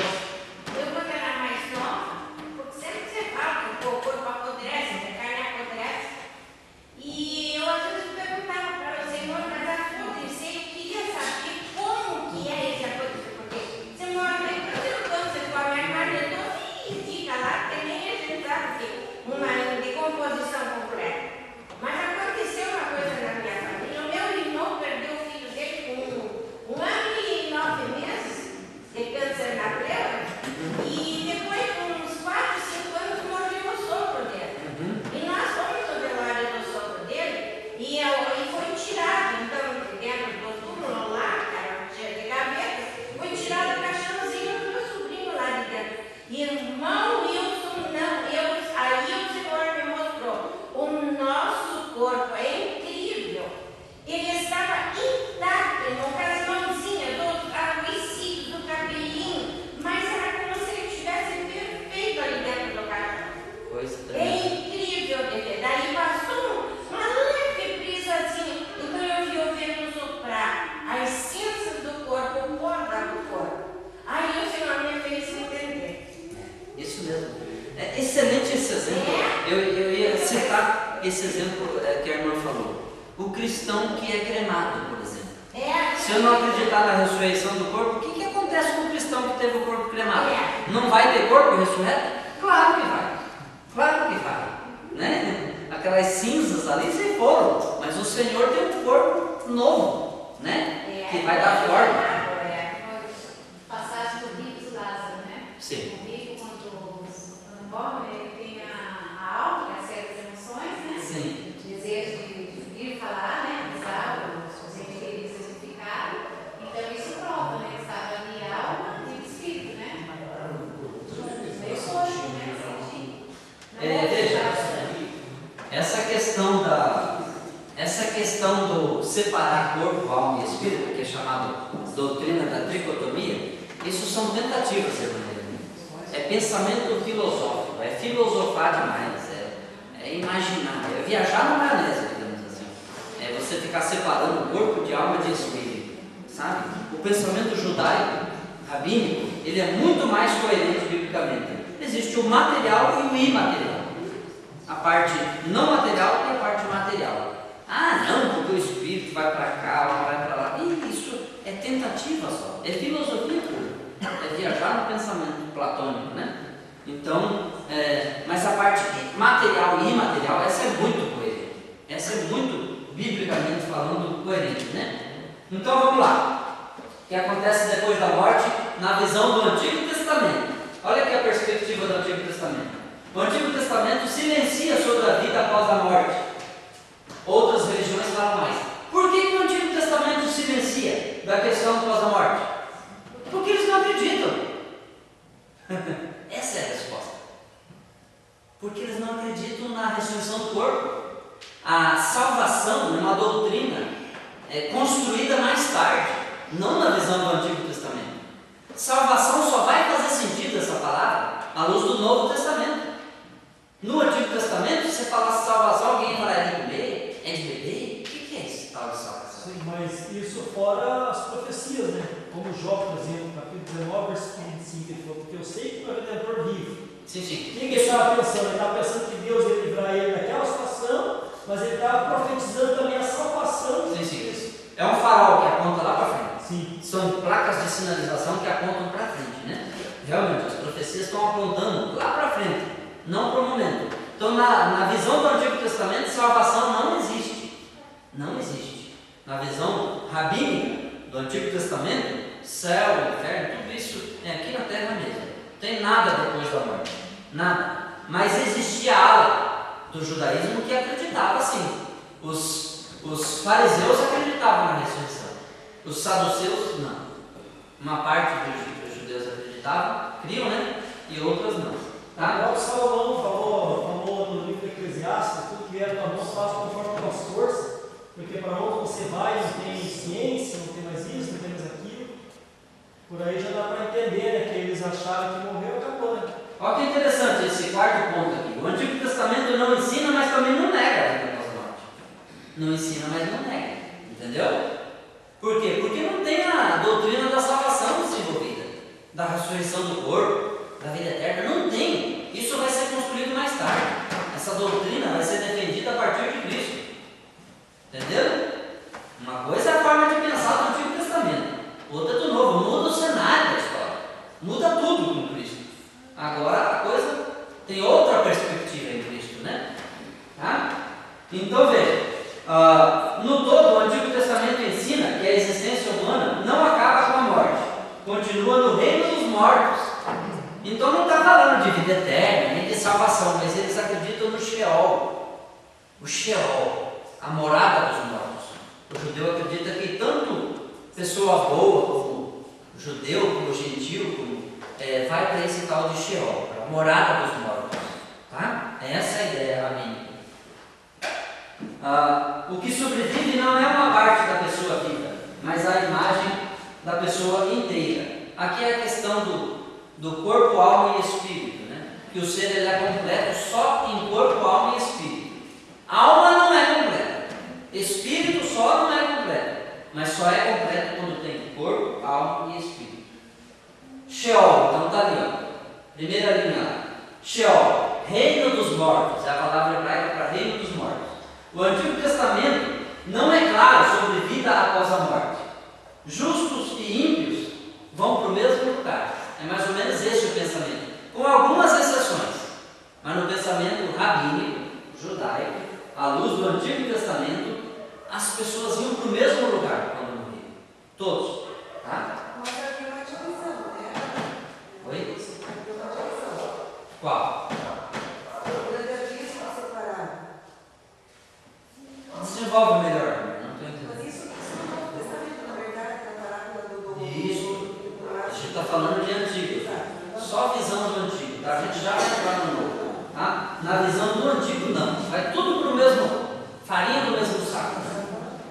Eu, quando era mais nova, porque sempre que você fala que o corpo apodrece, que a carne apodrece, e eu às vezes perguntava para o Senhor, mas apodrecer, eu queria saber como que é esse apodrecer, porque você mora bem tranquilo, quando você come a carne, e fica lá, porque nem a gente sabe que uma decomposição completa. Mas aconteceu uma coisa na minha família, o meu irmão perdeu o filho dele com 1 ano e 9 meses, É excelente esse exemplo. Eu ia citar esse exemplo que a irmã falou. O cristão que é cremado, por exemplo. Se eu não acreditar na ressurreição do corpo, o que acontece com o cristão que teve o corpo cremado? Não vai ter corpo ressurreto? Claro que vai. Claro que vai. Né? Aquelas cinzas ali se foram, mas o Senhor tem um corpo novo, né? Que vai dar forma. Passagem do rico e Lázaro, né? Sim. O rico, quando morre, ele tem a alma, que é as certas emoções, né? Sim. Desejo de vir falar, né? Avisar os entes queridos exemplificados. Então isso prova, né? Que estava ali a alma e o espírito, né? Meio coxo, né? Veja, essa questão do separar corpo, alma e espírito, que é chamada doutrina da tricotomia, isso são tentativas, é pensamento filosófico, é filosofar demais, é imaginar, é viajar na maionese, digamos assim. É você ficar separando o corpo de alma e de espírito, sabe? O pensamento judaico, rabínico, ele é muito mais coerente biblicamente. Existe o material e o imaterial. A parte não material e a parte material. Ah, não, porque o espírito vai para cá, vai para lá. E isso é tentativa só, é filosofia pura. É viajar no pensamento platônico, né? Então, mas a parte material e imaterial, essa é muito coerente. Essa é muito, biblicamente falando, coerente, né? Então vamos lá. O que acontece depois da morte na visão do Antigo Testamento? Olha aqui a perspectiva do Antigo Testamento. O Antigo Testamento silencia sobre a vida após a morte. Outras religiões falam mais. Por que o Antigo Testamento silencia da questão após a morte? Porque eles não acreditam. Essa é a resposta. Porque eles não acreditam na ressurreição do corpo. A salvação é uma doutrina construída mais tarde, não na visão do Antigo Testamento. Salvação só vai fazer sentido, essa palavra, à luz do Novo Testamento. No Antigo Testamento, se você falasse salvação, alguém falaria de comer, é de beber? O que é esse tal de salvação? Sim, mas isso fora as profecias, né? Como Jó, por exemplo, capítulo 19, versículo 25, ele falou, porque eu sei que o meu Redentor vive. Sim, sim. O que ele estava pensando? Ele estava pensando que Deus ia livrar ele daquela situação, mas ele estava profetizando também a salvação. Sim, sim. É um farol que aponta lá para frente. Sim. São placas de sinalização que apontam para frente, né? Realmente, as profecias estão apontando lá para frente, não para o momento. Então, na visão do Antigo Testamento, salvação não existe. Não existe. Na visão rabínica do Antigo Testamento, céu, inferno, tudo isso é aqui na terra mesmo. Não tem nada depois da morte. Nada. Mas existia a ala do judaísmo que acreditava assim. Os fariseus acreditavam na ressurreição. Os saduceus, não. Uma parte dos judeus acreditavam, criam, né? E outras não. Tá? O Salomão falou no livro de Eclesiastes, tudo que vier da mão faça conforme as tuas forças, porque para onde você vai não tem ciência, não tem mais isso, não tem mais aquilo. Por aí já dá para entender, né, que eles acharam que morreu e acabou, né? Olha que interessante esse quarto ponto aqui. O Antigo Testamento não ensina, mas também não nega a vida após a morte. Não ensina, mas não nega. Entendeu? Por quê? Porque não tem a doutrina da salvação desenvolvida, da ressurreição do corpo, da vida eterna. Não tem. Isso vai ser construído mais tarde. Essa doutrina vai ser defendida a partir de Cristo. Entendeu? Uma coisa é a forma de pensar do Antigo Testamento, outra é do Novo. Muda o cenário da história, muda tudo com Cristo. Agora a coisa tem outra perspectiva em Cristo, né? Tá? Então veja, no todo o Antigo Testamento ensina que a existência humana não acaba com a morte, continua no reino dos mortos. Então não está falando de vida eterna, nem de salvação, mas eles acreditam no Sheol. O Sheol, a morada dos mortos. O judeu acredita que tanto pessoa boa como judeu, como gentil, como, vai para esse tal de Sheol, para a morada dos mortos. Tá? Essa é a ideia rabínica. O que sobrevive não é uma parte da pessoa viva, mas a imagem da pessoa inteira. Aqui é a questão do corpo, alma e espírito, né? Que o ser ele é completo só em corpo, alma e espírito. Alma não é completa, espírito só não é completo, mas só é completo quando tem corpo, alma e espírito. Sheol, então está ali, ó. Primeira linha lá. Sheol, reino dos mortos, é a palavra hebraica para reino dos mortos. O Antigo Testamento não é claro sobre vida após a morte. Justos e ímpios vão para o mesmo lugar. É mais ou menos esse o pensamento, com algumas exceções. Mas no pensamento rabínico, judaico, à luz do Antigo Testamento, as pessoas iam para o mesmo lugar quando morriam. Todos. Tá? Mas havia uma divisão, né? Oi? Havia uma divisão. Qual? Durante a vida se separaram. Desenvolve melhor. Não estou entendendo. Mas isso no Novo Testamento, na verdade, na parábola do Isso. A gente está falando de antigo. Só a visão do antigo. Tá? A gente já vai entrar no novo. Tá? Na visão do antigo, não. Vai tudo para o mesmo, farinha do mesmo saco.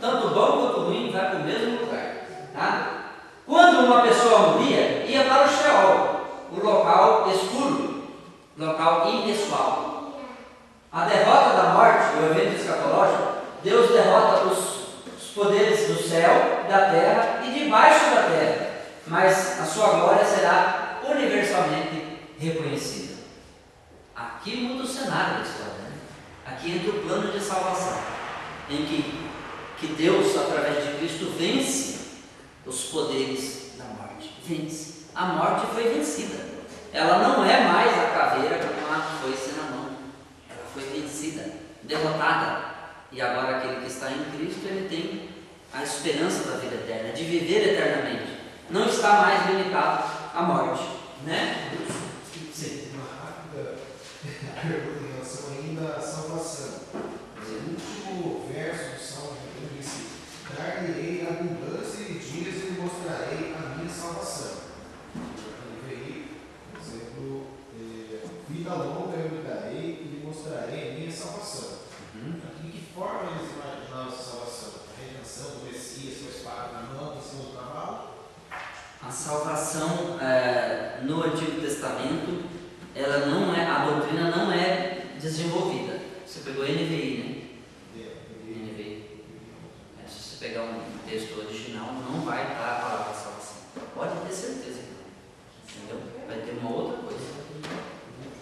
Tanto bom quanto ruim vai para o mesmo lugar. Tá? Quando uma pessoa morria, ia para o Sheol, o local escuro, local impessoal. A derrota da morte, o evento escatológico, Deus derrota os poderes do céu, da terra e debaixo da terra, mas a sua glória será universalmente reconhecida. Aqui muda o cenário da história, né? Aqui entra o plano de salvação, em que Deus, através de Cristo, vence os poderes da morte. Vence. A morte foi vencida. Ela não é mais a caveira com uma foice na mão. Ela foi vencida, derrotada. E agora aquele que está em Cristo, ele tem a esperança da vida eterna, de viver eternamente. Não está mais limitado à morte, né? Sim. Uma rápida pergunta em relação ainda à salvação. O último verso do Salmo ele disse: dar-lhe-ei abundância de dias e lhe mostrarei a minha salvação. NVI, por exemplo, vida longa eu lhe darei e lhe mostrarei a minha salvação. De que forma eles imaginavam essa salvação? A redenção do Messias com a espada na mão, em cima do cavalo? A salvação no Antigo Testamento, ela não é, a doutrina não é desenvolvida. Você pegou NVI, né? NVI. Se você pegar um texto original, não vai estar a palavra salvação. Pode ter certeza. Entendeu? Vai ter uma outra coisa.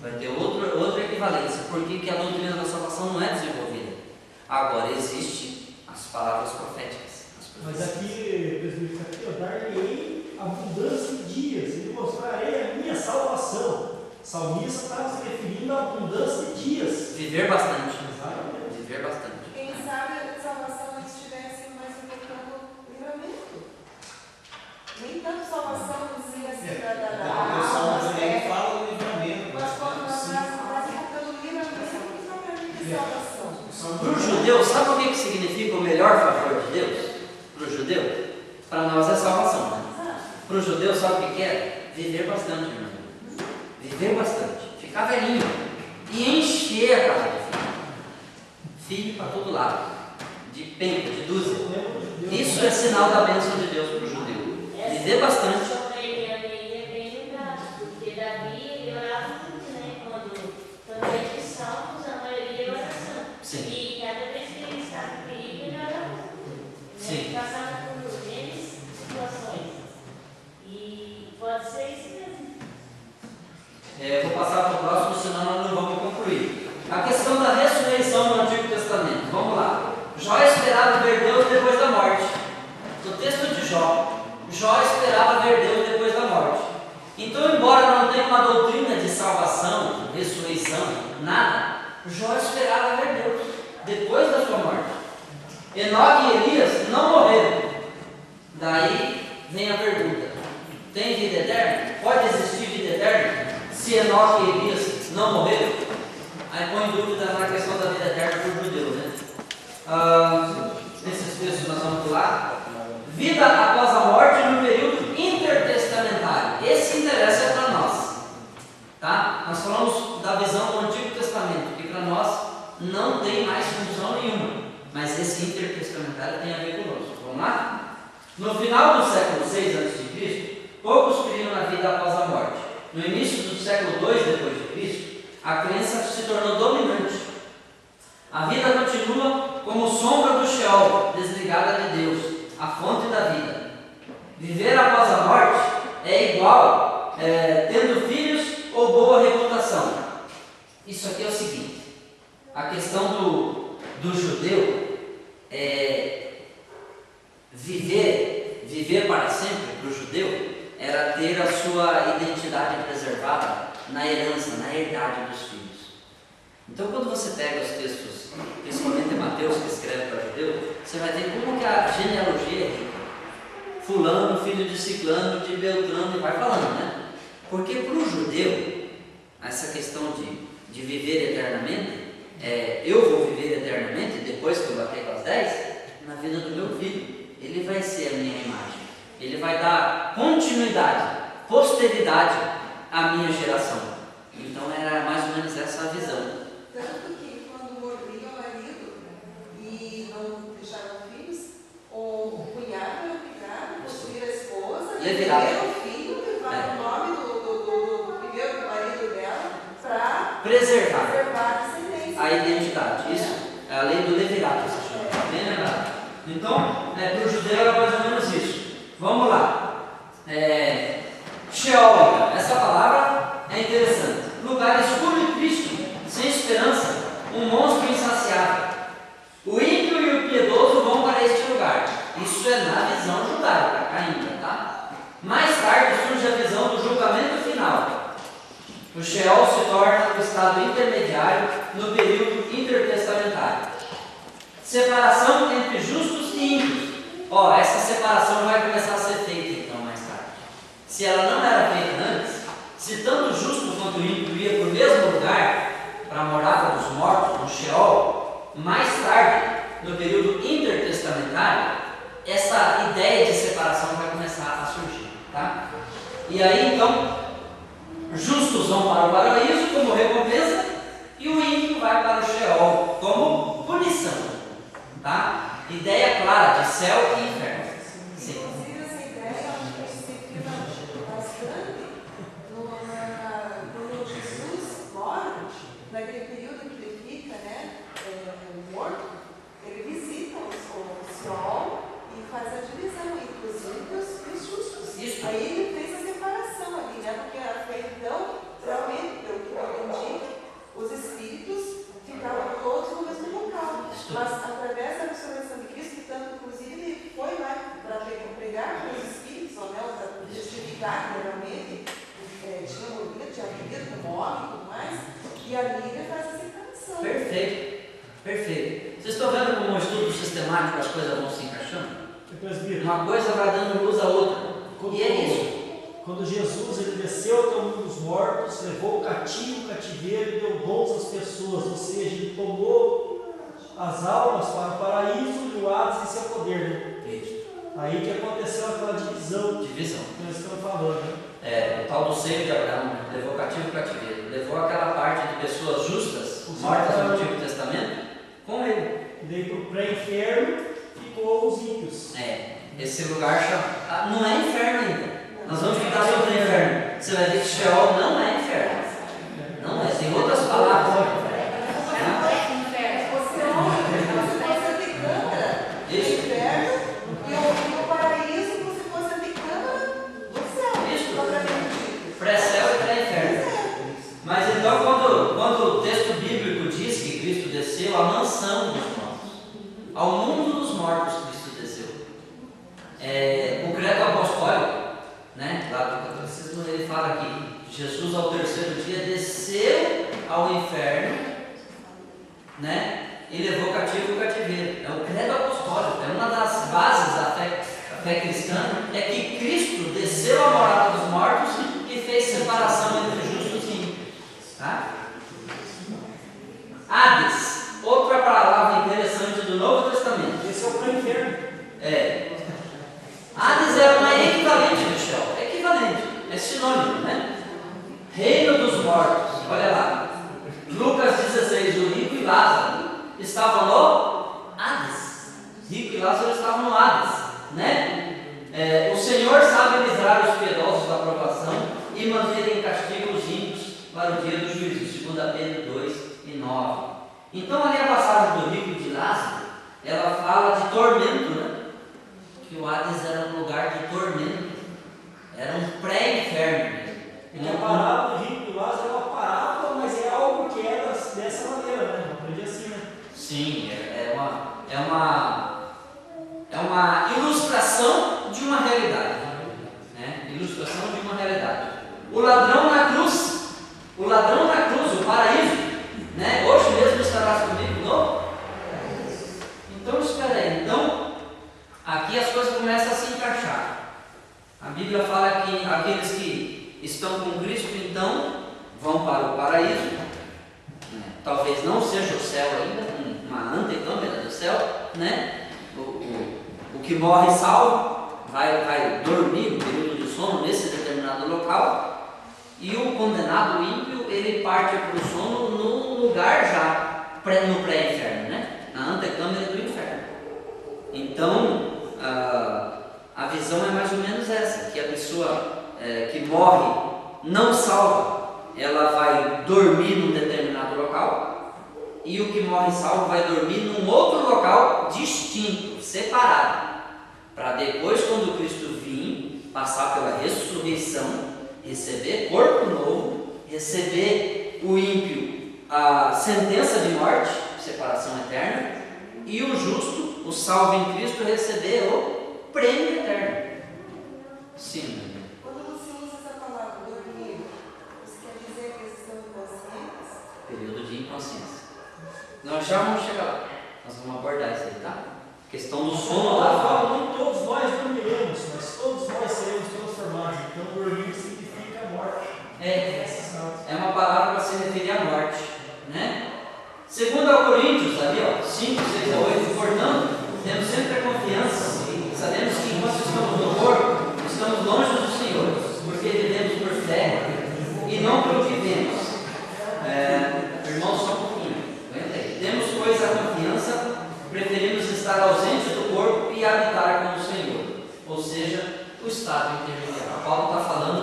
Vai ter outra equivalência. Por que a doutrina da salvação não é desenvolvida? Agora, existem as palavras proféticas. Mas aqui, presbítero, aqui eu dar-lhe abundância de dias e lhe mostrarei a minha salvação. O salmista estava se referindo à abundância de dias. Viver bastante. Exatamente. Viver bastante. Quem sabe a salvação eles estivessem mais importando livramento. Nem tanto salvação dizia assim da alma, Ele fala do livramento. mas quando nós mais importando livramento que propriamente salvação. Para o judeu, sabe o que significa o melhor favor de Deus? Para o judeu? Para nós é salvação. Né? Para o judeu, sabe o que é? Viver bastante, irmão. Viver bastante. Ficar velhinho. E encher a casa de filho. Filho para todo lado. De penca, de dúzia. Isso é sinal da bênção de Deus para o judeu. Viver bastante. Porque Davi ele orava muito, né? Quando ele salmos, a maioria é oração. Sim. E cada vez que ele estava em perigo, ele orava. Sim. Ele passava por N situações. E pode ser isso mesmo. Vou passar para o próximo, senão nós não vamos concluir. A questão da ressurreição no Antigo Testamento. Vamos lá. Jó esperava ver Deus depois da morte. No texto de Jó, Jó esperava ver Deus depois da morte. Então, embora não tenha uma doutrina de salvação, ressurreição, nada, Jó esperava ver Deus depois da sua morte. Enoque e Elias não morreram. Daí vem a pergunta: tem vida eterna? Pode existir vida eterna se Enoque e Elias não morreram? Aí põe dúvida na questão da vida eterna para o judeu, né? Nesses textos nós vamos pular. Vida após a morte no período intertestamentário. Esse interessa para nós. Tá? Nós falamos da visão do Antigo Testamento, que para nós não tem mais função nenhuma. Mas esse intertestamentário tem a ver conosco. Vamos lá? No final do século VI a.C., poucos criam na vida após a morte. No início do século II d.C., a crença se tornou dominante. A vida continua como sombra do Sheol, desligada de Deus, a fonte da vida. Viver após a morte é igual tendo filhos ou boa reputação. isso aqui é o seguinte: a questão do judeu é viver para sempre para o judeu era ter a sua identidade preservada na herança, na herdade dos filhos. Então, quando você pega os textos, principalmente Mateus, que escreve para judeu, você vai ver como que a genealogia é rica. Fulano, filho de Ciclano, de Beltrano, e vai falando, né? Porque para o judeu, essa questão de viver eternamente, eu vou viver eternamente depois que eu bater com as 10, na vida do meu filho. Ele vai ser a minha imagem. Ele vai dar continuidade, posteridade à minha geração. Então era mais ou menos essa a visão. Tanto que quando morria o marido e não deixaram filhos, o cunhado era obrigado a possuir a esposa, primeiro filho, levar o nome do primeiro marido dela para preservar a descendência. A identidade. Isso é a lei do levirato, se chama. Bem lembrado. Então, para o judeu era mais ou menos isso. Vamos lá. Sheol, essa palavra é interessante. Lugar escuro e triste, sem esperança, um monstro insaciável. O ímpio e o piedoso vão para este lugar. Isso é na visão judaica, ainda, tá? Mais tarde surge a visão do julgamento final. O Sheol se torna o estado intermediário no período intertestamentário. Separação entre justos e ímpios. Essa separação vai começar a ser feita então mais tarde. Se ela não era feita antes, se tanto o justo quanto o ímpio ia para o mesmo lugar, para a morada dos mortos, no Sheol, mais tarde, no período intertestamentário, essa ideia de separação vai começar a surgir. Tá? E aí então, justos vão para o paraíso como recompensa e o ímpio vai para o Sheol como punição. Tá? Ideia clara de céu e inferno. Sim. Inclusive, essa ideia se firma bastante quando Jesus morre, naquele período que ele fica, morto, ele visita o Sheol e faz a divisão entre os ímpios e os justos. Isso. Aí ele fez a separação ali, porque até então, realmente, pelo que eu entendi, os espíritos ficavam todos no mesmo local. Mas através da ressurreição de Cristo, que tanto inclusive ele foi lá para pregar com os espíritos, para testificar que realmente tinha morrido, tinha vivido, morre e tudo mais, e ali ele faz a separação. Perfeito, perfeito. Vocês estão vendo como um estudo sistemático as coisas vão se encaixando? Uma coisa vai dando luz à outra. E é isso. Quando Jesus ele desceu até o mundo dos mortos, levou o cativo, o cativeiro e deu dons às pessoas, ou seja, ele tomou as almas para o paraíso e o Hades em seu poder. Né? Isso. Aí que aconteceu aquela divisão. Divisão. Que nós estamos falando. Né? O tal do seio de Abraão, levou cativo e cativeiro. Levou aquela parte de pessoas justas, mortas no Antigo Testamento, com ele. Daí para o pré-inferno ficou os ímpios. Esse lugar chama. Não é inferno ainda. Nós vamos ficar sobre o inferno. Você vai ver que Sheol não é inferno. Não é, tem outras palavras. Pré-céu e pré-inferno. Mas então, quando o texto bíblico diz que Cristo desceu à mansão dos mortos, ao mundo dos mortos, Cristo desceu. O credo apostólico, lá do catolicismo, ele fala que Jesus, ao terceiro dia, desceu ao inferno, e levou cativo o cativeiro. É o credo apostólico, é uma das bases da fé cristã, é que Cristo desceu à morada dos mortos e fez separação entre justos e ímpios. Tá? Hades, outra palavra interessante do Novo Testamento. Esse é o pré-inferno. Hades é uma equivalente do Sheol. Equivalente, é sinônimo, Reino dos mortos, olha lá. Lucas 16, o rico e Lázaro estavam no Hades. Rico e Lázaro estavam no Hades, o Senhor sabe livrar os piedosos da provação e manter em castigo os ímpios para o dia do juízo, 2 Pedro 2 e 9. Então, ali a passagem do rico e de Lázaro, ela fala de tormento, que o Hades era um lugar de tormento, era um pré-inferno. A parábola do rico e Lázaro é uma parábola, mas é algo que era Sim, é uma ilustração de uma realidade. Né? Ilustração de uma realidade. O ladrão na cruz, o paraíso, né? Hoje mesmo estarás comigo no. Então espera aí. Então, aqui as coisas começam a se encaixar. A Bíblia fala que aqueles que estão com Cristo, então, vão para o paraíso. Talvez não seja o céu ainda, uma antecâmara do céu, né? O que morre salvo vai dormir um período de sono nesse determinado local, e o condenado ímpio, ele parte para o sono no lugar já, no pré-inferno, né? Na antecâmara do inferno. Então, a visão é mais ou menos essa, que a pessoa que morre não salva, ela vai dormir num determinado local, e o que morre salvo vai dormir num outro local distinto, separado, para depois, quando Cristo vir, passar pela ressurreição, receber corpo novo, receber o ímpio a sentença de morte, separação eterna, e o justo, o salvo em Cristo, receber o prêmio eterno. Sim. Quando você usa essa palavra, dormir, você quer dizer que eles estão inconscientes? Período de inconsciência. Nós já vamos chegar lá. Nós vamos abordar isso aí, tá? Questão do sono da alma. Nem todos nós dormiremos, mas todos nós seremos transformados. Então, dormir significa morte. É uma palavra para se referir à morte, né? Segundo a Coríntios, ali, ó, 5, 6 a 8, portanto, temos sempre a confiança, sabemos que enquanto estamos no corpo, estamos longe do Senhor, porque vivemos por fé e não pelo que vemos. Irmãos, só um pouquinho, aguenta aí. Temos, pois, a confiança, preferimos estar ausentes do corpo e habitar com o Senhor, ou seja, o estado intermediário. Paulo está falando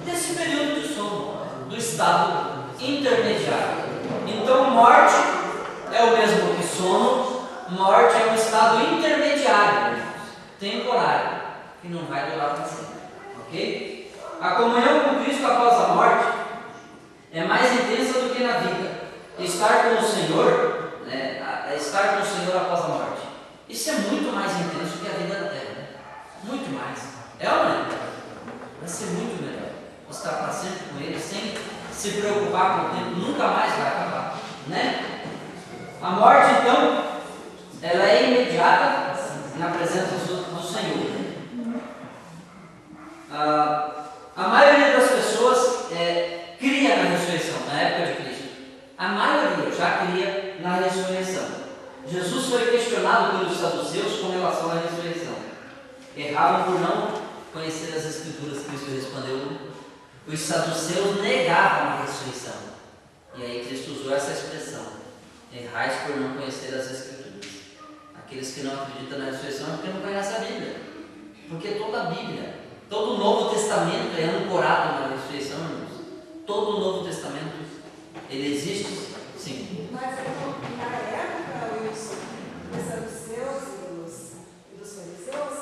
desse período de sono, do estado intermediário. Então, morte é o mesmo que sono, morte é um estado intermediário, temporário, que não vai durar para sempre, ok? A comunhão com Cristo após a morte é mais intensa do que na vida. Estar com o Senhor, né, estar com o Senhor após a morte, isso é muito mais intenso que a vida na terra, né? Muito mais. É ou não é? Vai ser muito melhor estar para sempre com Ele, sem se preocupar com o tempo, nunca mais vai acabar, né? A morte, então, ela é imediata na presença do Senhor. A maioria das pessoas cria na ressurreição, na época de Cristo. A maioria já cria na ressurreição. Jesus foi questionado pelos saduceus com relação à ressurreição. Erravam por não conhecer as Escrituras. Cristo respondeu: os saduceus negavam a ressurreição. E aí Cristo usou essa expressão: errais por não conhecer as Escrituras. Aqueles que não acreditam na ressurreição é porque não conhecem a Bíblia. Porque toda a Bíblia, todo o Novo Testamento é ancorado na ressurreição, irmãos. Todo o Novo Testamento, ele existe, sim. Mas na época, Wilson, dos saduceus e dos fariseus,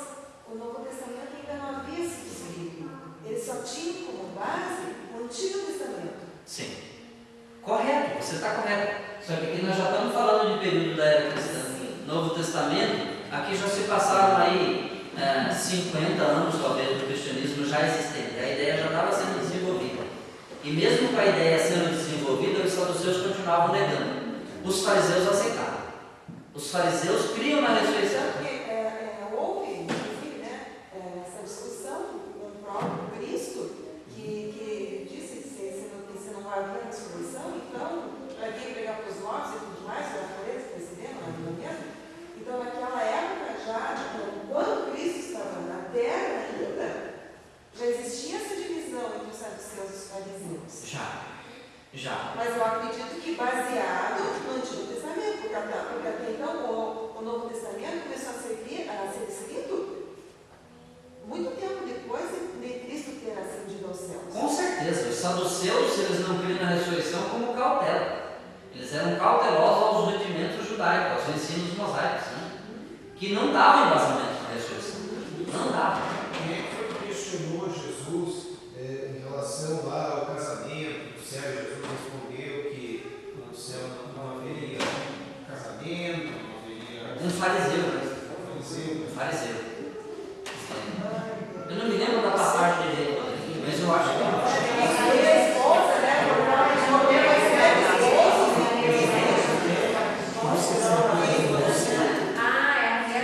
o Novo Testamento ainda não havia sido escrito. Eles só tinham como base o Antigo Testamento. Sim. Correto, você está correto. Só que aqui nós já estamos falando de período da era cristã. Novo Testamento, aqui já se passaram aí 50 anos talvez do cristianismo já existente. A ideia já estava sendo desenvolvida. E mesmo com a ideia sendo desenvolvida, os saduceus continuavam negando. Os fariseus aceitaram. Os fariseus criam na ressurreição. Porque houve, inclusive, essa discussão no próprio Cristo, que disse que se não havia ressurreição, então, para quem pegar para os mortos e tudo mais, para eles perceberam, não é mesmo? Então, naquela época, já, quando Cristo estava na terra ainda, já existia essa divisão entre os saduceus e os fariseus. Já. Mas eu acredito que baseado no Antigo Testamento, porque até então o Novo Testamento começou a ser escrito muito tempo depois de Cristo ter ascendido aos céus. Com certeza, os saduceus, eles não criam na ressurreição como cautela. Eles eram cautelosos aos rudimentos judaicos, aos ensinos mosaicos, né? Que não davam embasamento na ressurreição. Não davam. Quem é que foi que questionou Jesus em relação lá ao casamento do céu? Jesus respondeu que no céu não haveria casamento, fariseu. Fariseu. Eu não me lembro da passagem dele, mas eu acho que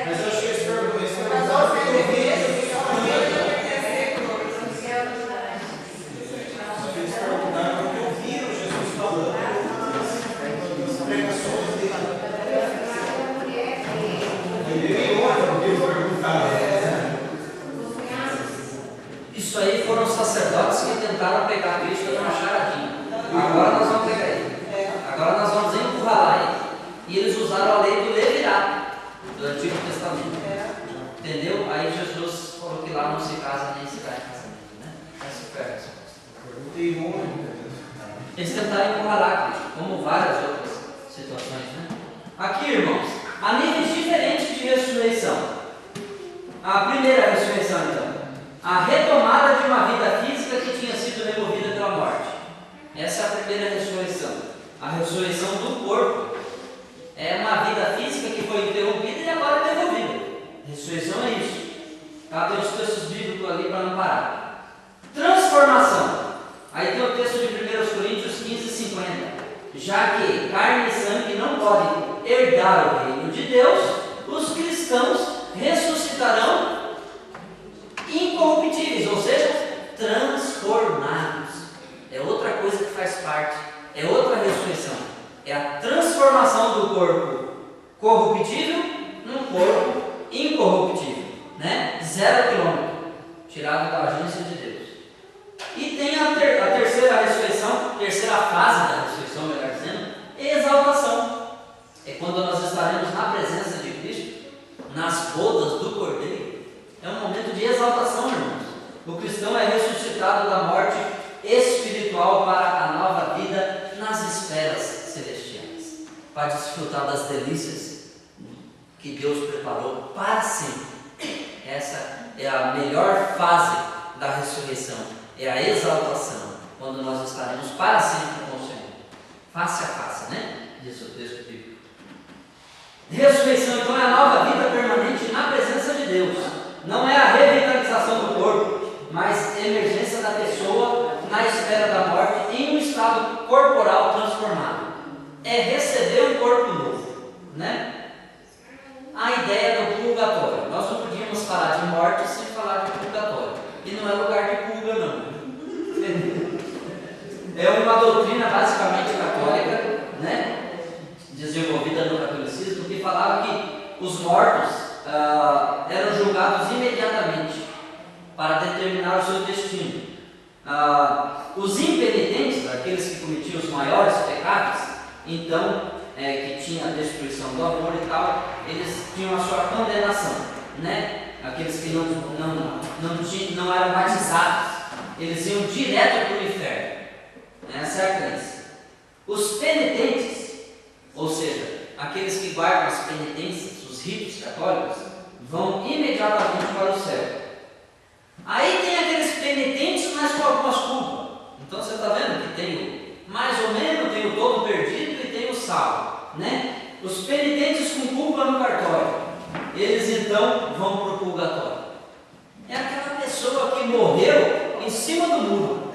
Mas eu achei esse pergunta. Eles perguntaram porque ouviram Jesus falando nas pregações dele. E outra, porque eles perguntaram. isso aí foram os sacerdotes que tentaram pegar Cristo numa charadinha. Agora nós vamos pegar ele. Agora nós vamos encurralar ele. E eles usaram a lei do levirato do Antigo Testamento. Entendeu? Aí Jesus falou que lá não se casa nem se dá em casamento, né? Essa foi a resposta. Perguntei onde. Eles tentaram encurralar Cristo, como várias outras situações, né? Aqui, irmãos, há níveis diferentes de ressurreição. A primeira ressurreição, então, a retomada de uma vida física que tinha sido removida pela morte. Essa é a primeira ressurreição. A ressurreição do corpo. É uma vida física que foi interrompida e agora é devolvida. Ressurreição é isso. Tá? Tem os textos bíblicos ali para não parar. Transformação. Aí tem o texto de 1 Coríntios 15:50. Já que carne e sangue não podem herdar o reino de Deus, os cristãos ressuscitarão incorruptíveis, ou seja, transformados. É outra coisa que faz parte, é outra ressurreição. É a transformação do corpo corruptível num corpo incorruptível, né? 0 quilômetro, tirado da agência de Deus. E tem a terceira ressurreição, terceira fase da ressurreição, melhor dizendo, exaltação. É quando nós estaremos na presença de Cristo, nas bodas do Cordeiro. É um momento de exaltação, irmãos. O cristão é ressuscitado da morte espiritual para a nova vida nas esferas celestiais, para desfrutar das delícias que Deus preparou para sempre. Essa é a melhor fase da ressurreição, é a exaltação, quando nós estaremos para sempre com o Senhor, face a face, né? Diz o texto bíblico. Ressurreição, então, é a nova vida permanente na presença de Deus. Não é a revitalização do corpo, mas emergência da pessoa na esfera da morte em um estado corporal transformado. É receber um corpo novo, né? A ideia do purgatório. Nós não podíamos falar de morte sem falar de purgatório. E não é lugar de purga, não. É uma doutrina basicamente católica, né? Desenvolvida no catolicismo, que falava que os mortos eram julgados imediatamente para determinar o seu destino. Os impenitentes, aqueles que cometiam os maiores pecados, então, que tinha a destruição do amor e tal, eles tinham a sua condenação, né? Aqueles que não eram batizados, eles iam direto para o inferno. Essa é a crença. Os penitentes, ou seja, aqueles que guardam as penitências, os ritos católicos, vão imediatamente para o céu. Aí tem aqueles penitentes, mas com algumas culpas. Então você está vendo que tem mais ou menos, tem o todo perdido e tem o salvo, né? Os penitentes com culpa no cartório, eles então vão para o purgatório. É aquela pessoa que morreu em cima do muro,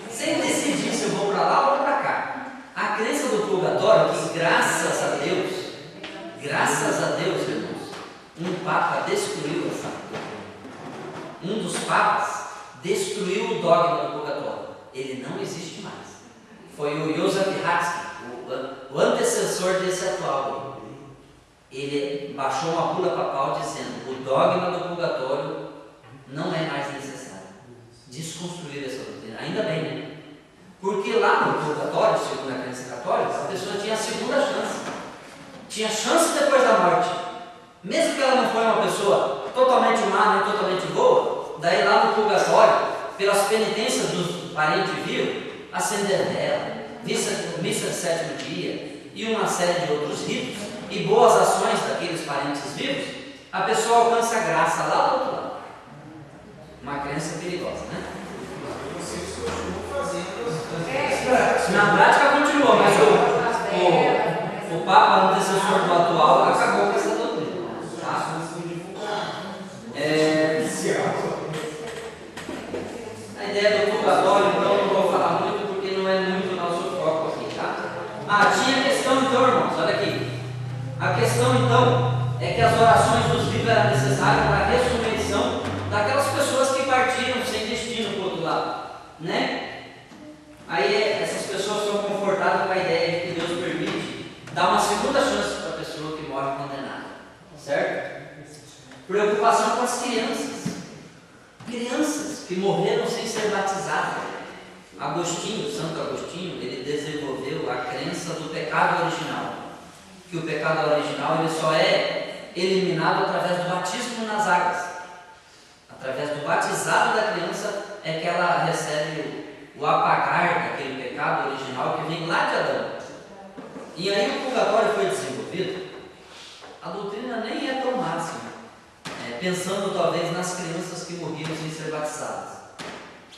sem decidir se eu vou para lá ou para cá. A crença do purgatório, que graças a Deus, irmãos, um Papa destruiu essa doutrina. Um dos Papas destruiu o dogma do purgatório. Ele não existe mais. Foi o Joseph Ratzinger, o antecessor desse atual. Ele baixou uma bula papal dizendo: o dogma do purgatório não é mais necessário. Desconstruir essa doutrina. Ainda bem, né? Porque lá no purgatório, segundo a crença católica, a pessoa tinha a segunda chance. Tinha chance depois da morte. Mesmo que ela não foi uma pessoa totalmente má, nem totalmente boa, daí lá no purgatório, pelas penitências dos parentes vivos, acender vela, missa de sétimo dia e uma série de outros ritos e boas ações daqueles parentes vivos, a pessoa alcança a graça lá do outro lado. Uma crença perigosa, né? Vocês continuam fazendo Na prática continua, mas o Papa antecessor do atual acabou com essa doutrina. questão então, irmãos, olha aqui. A questão então é que as orações dos vivos eram necessárias para a ressurreição daquelas pessoas que partiram sem destino para o outro lado, né? Aí essas pessoas são confortadas com a ideia de que Deus permite dar uma segunda chance para a pessoa que morre condenada, certo? Preocupação com as crianças. Crianças que morreram sem ser batizadas. Agostinho, Santo Agostinho, ele desenvolveu a crença do pecado original. Que o pecado original ele só é eliminado através do batismo nas águas. Através do batizado da criança é que ela recebe o apagar daquele pecado original que vem lá de Adão. E aí o purgatório foi desenvolvido. A doutrina nem é tão máxima. Pensando talvez nas crianças que morreram sem ser batizadas,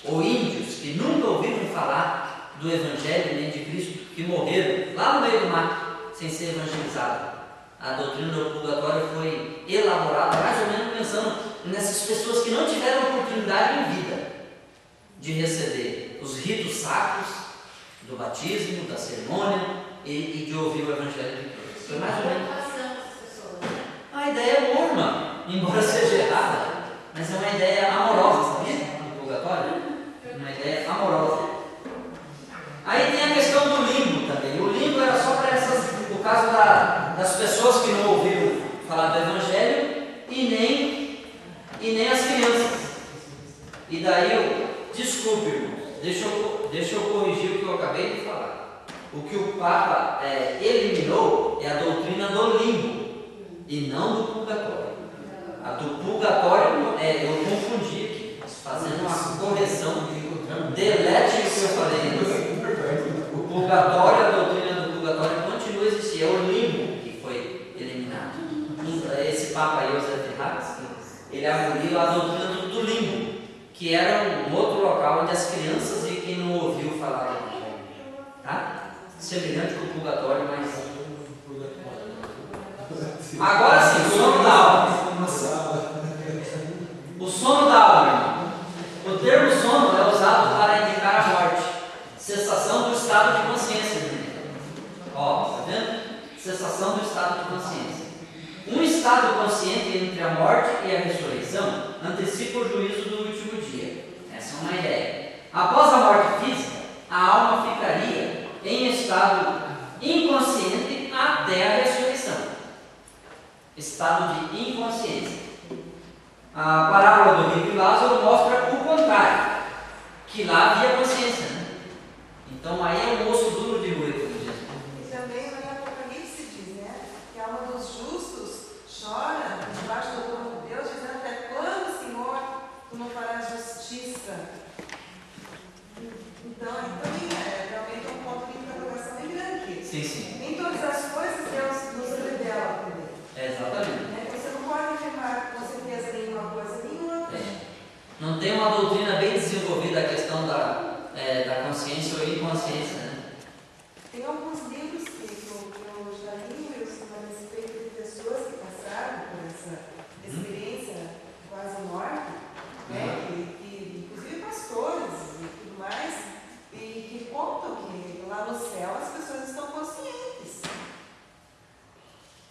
ou índios que nunca ouviram falar do Evangelho nem de Cristo, que morreram lá no meio do mato sem ser evangelizados. A doutrina do purgatório foi elaborada mais ou menos pensando nessas pessoas que não tiveram oportunidade em vida de receber os ritos sacros do batismo, da cerimônia e de ouvir o Evangelho de Deus. Foi mais ou menos. A ideia é boa, irmã. Embora seja errada, mas é uma ideia amorosa, sabia? Do purgatório? Uma ideia amorosa. Aí tem a questão do limbo também. O limbo era só para o caso das pessoas que não ouviram falar do Evangelho e nem as crianças. E daí desculpe, irmãos, deixa eu corrigir o que eu acabei de falar. O que o Papa eliminou é a doutrina do limbo e não do purgatório. A do purgatório, eu confundi aqui, fazendo uma correção, delete o que eu falei. O purgatório, a doutrina do purgatório continua a existir, é o limbo que foi eliminado. Esse Papa aí, José Ratzinger, ele aboliu a doutrina do limbo, que era um outro local onde as crianças e quem não ouviu falar do Evangelho. Tá? Semelhante com o purgatório, mas... Agora sim, o sono da alma. O sono da alma. O termo sono é usado para indicar a morte, cessação do estado de consciência. Ó, tá vendo? Cessação do estado de consciência. Um estado consciente entre a morte e a ressurreição antecipa o juízo do último dia. Essa é uma ideia. Após a morte física, a alma ficaria em estado inconsciente até a ressurreição. Estado de inconsciência. A parábola do rico e Lázaro mostra o contrário, que lá havia consciência, né? Então aí é um osso duro de roer, como diz. E também no Apocalipse diz, né, que a alma dos justos chora debaixo do trono de Deus, dizendo: até quando, Senhor, tu não farás justiça? Então aí também realmente é um ponto de interrogação bem grande. Sim. Nem todas as coisas Deus nos revela também. Exatamente. Você não pode afirmar com certeza nenhuma coisa nem outra. Não tem uma doutrina bem desenvolvida a questão da consciência ou inconsciência, né? Tem alguns livros que eu já li a respeito de pessoas que passaram por essa experiência quase morte, né? Que inclusive pastores e tudo mais, e que contam que lá no céu as pessoas estão conscientes.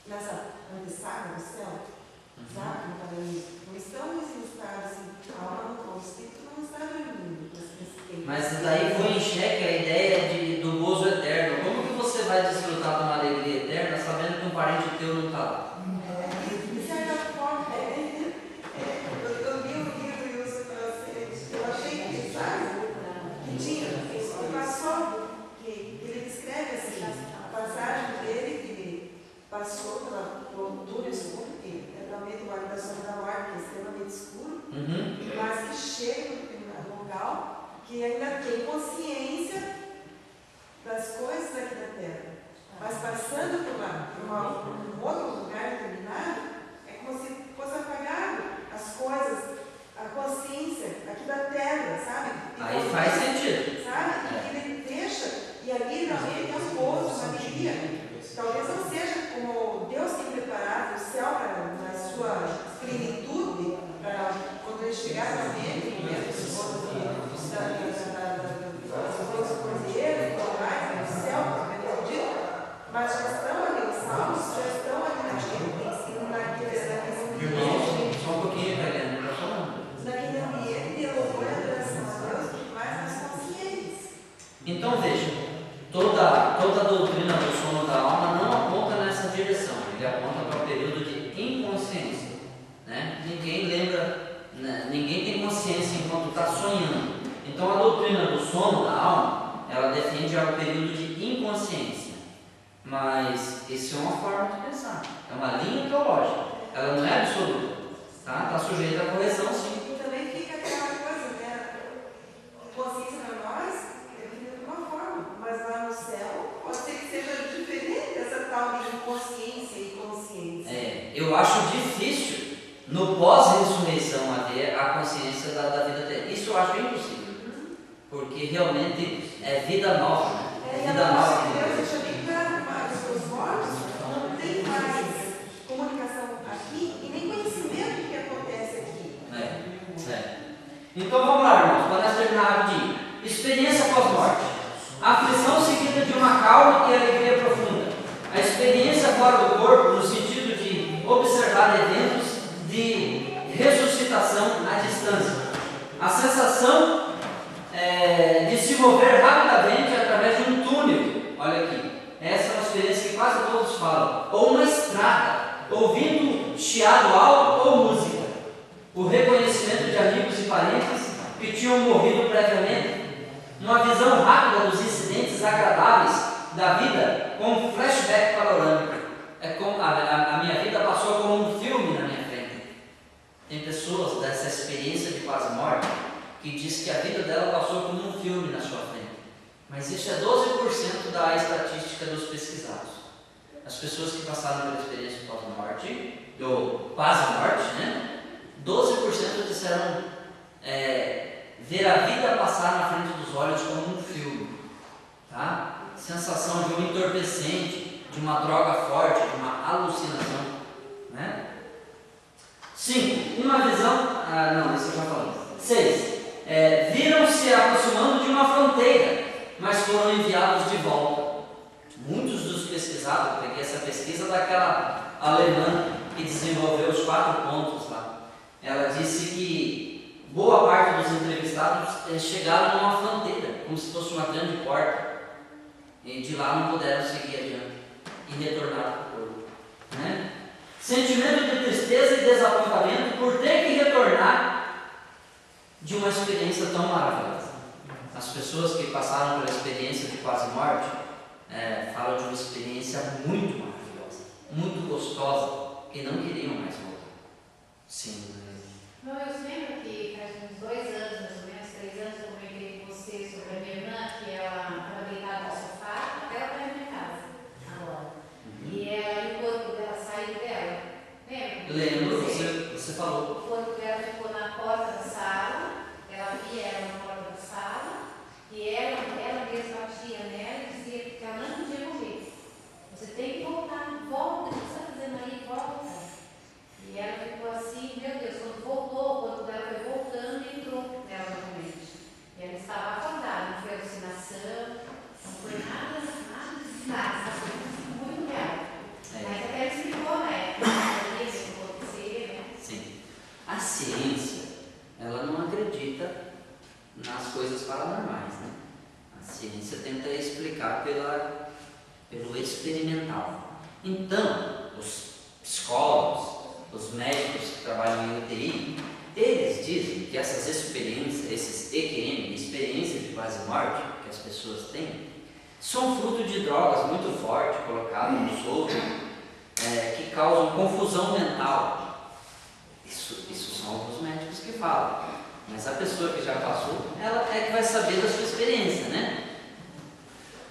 Nessa antessala do céu, sabe? Não estamos em estado assim, a alma não, o espírito não está dormindo. Mas daí foi em xeque a ideia do gozo eterno. Como que você vai desfrutar de uma alegria eterna sabendo que um parente teu não está lá? De certa forma, eu li um livro e eu achei que, sabe? Que tinha, que passou, que ele descreve assim, a passagem dele que ele passou pelo túnel escuro, que é realmente uma habitação da morte, que é extremamente escuro, mas que chega no determinado local que ainda tem consciência das coisas aqui da Terra. Mas passando por um outro lugar determinado, é como se fosse apagado as coisas, a consciência aqui da Terra, sabe? Aí faz sentido. Sabe? E ele deixa, e ali realmente é um gozo, uma alegria. Talvez não seja como Deus tem preparado o céu na sua plenitude, para quando ele chegar realmente, os cordeiros e tudo mais, no céu, mas mas isso é uma forma de pensar, é uma linha teológica, ela não é absoluta, tá? Está sujeita à correção, sim. E também fica aquela coisa, né? Consciência para nós é vivida de uma forma, mas lá no céu pode ser que seja diferente essa tal de inconsciência e consciência. Eu acho difícil no pós-ressurreição haver a consciência da vida terrena. Isso eu acho impossível, porque realmente é vida nova, né? É vida nova. Deus deixa bem claro para os seus mortos, não tem mais comunicação aqui e nem conhecimento do que acontece aqui. Então vamos lá, irmãos, para nós terminar rapidinho. Experiência pós-morte. Aflição seguida de uma calma e alegria profunda. A experiência fora do corpo, no sentido de observar eventos de ressuscitação à distância. A sensação de se mover rapidamente através de um túnel. Olha aqui, essa é uma experiência que quase todos falam. Ou uma estrada, ouvindo chiado alto ou música. O reconhecimento de amigos e parentes que tinham morrido previamente. Uma visão rápida dos incidentes agradáveis da vida com um flashback panorâmico. É como a minha vida passou como um filme na minha frente. Tem pessoas dessa experiência de quase morte que diz que a vida dela passou como um filme na sua frente. Mas isso é 12% da estatística dos pesquisados. As pessoas que passaram pela experiência pós-morte, ou quase morte, né? 12% disseram ver a vida passar na frente dos olhos como um filme. Tá? Sensação de um entorpecente, de uma droga forte, de uma alucinação. Né? 5. Uma visão. Não, isso eu já falei. 6. Viram-se aproximando de uma fronteira, mas foram enviados de volta. Muitos dos pesquisados, eu peguei essa pesquisa daquela alemã que desenvolveu os 4 pontos lá. Ela disse que boa parte dos entrevistados chegaram numa fronteira, como se fosse uma grande porta, e de lá não puderam seguir adiante e retornaram para o corpo. Né? Sentimento de tristeza e desapontamento por ter que retornar de uma experiência tão maravilhosa. As pessoas que passaram pela experiência de quase morte falam de uma experiência muito maravilhosa, muito gostosa, que não queriam mais voltar. Sim. Não, eu lembro que faz uns 2 anos, mais ou menos, 3 anos, eu comentei com você sobre a minha irmã, que ela estava deitada no sofá, até ela está na minha casa agora. E o corpo dela saiu dela. Lembra? Lembro, você falou. O corpo dela ficou na porta da sala, ela via ela na porta da sala, e ela mesma batia nela e dizia que ela não podia morrer. Você tem que voltar, volta, o que você está fazendo aí, volta. E ela ficou assim, meu Deus, quando voltou, o corpo dela foi voltando e entrou nela novamente. E ela estava acordada, não foi alucinação, não foi nada, muito real. Mas até ela explicou, né? Isso acontecer, né? Sim. A ciência, ela não acredita nas coisas paranormais, né? A ciência tenta explicar pelo experimental. Então, os psicólogos, os médicos que trabalham em UTI, eles dizem que essas experiências, esses EQM, experiências de quase morte que as pessoas têm, são fruto de drogas muito fortes colocadas no soro, que causam confusão mental. Isso são alguns médicos que falam. Mas a pessoa que já passou, ela é que vai saber da sua experiência, né?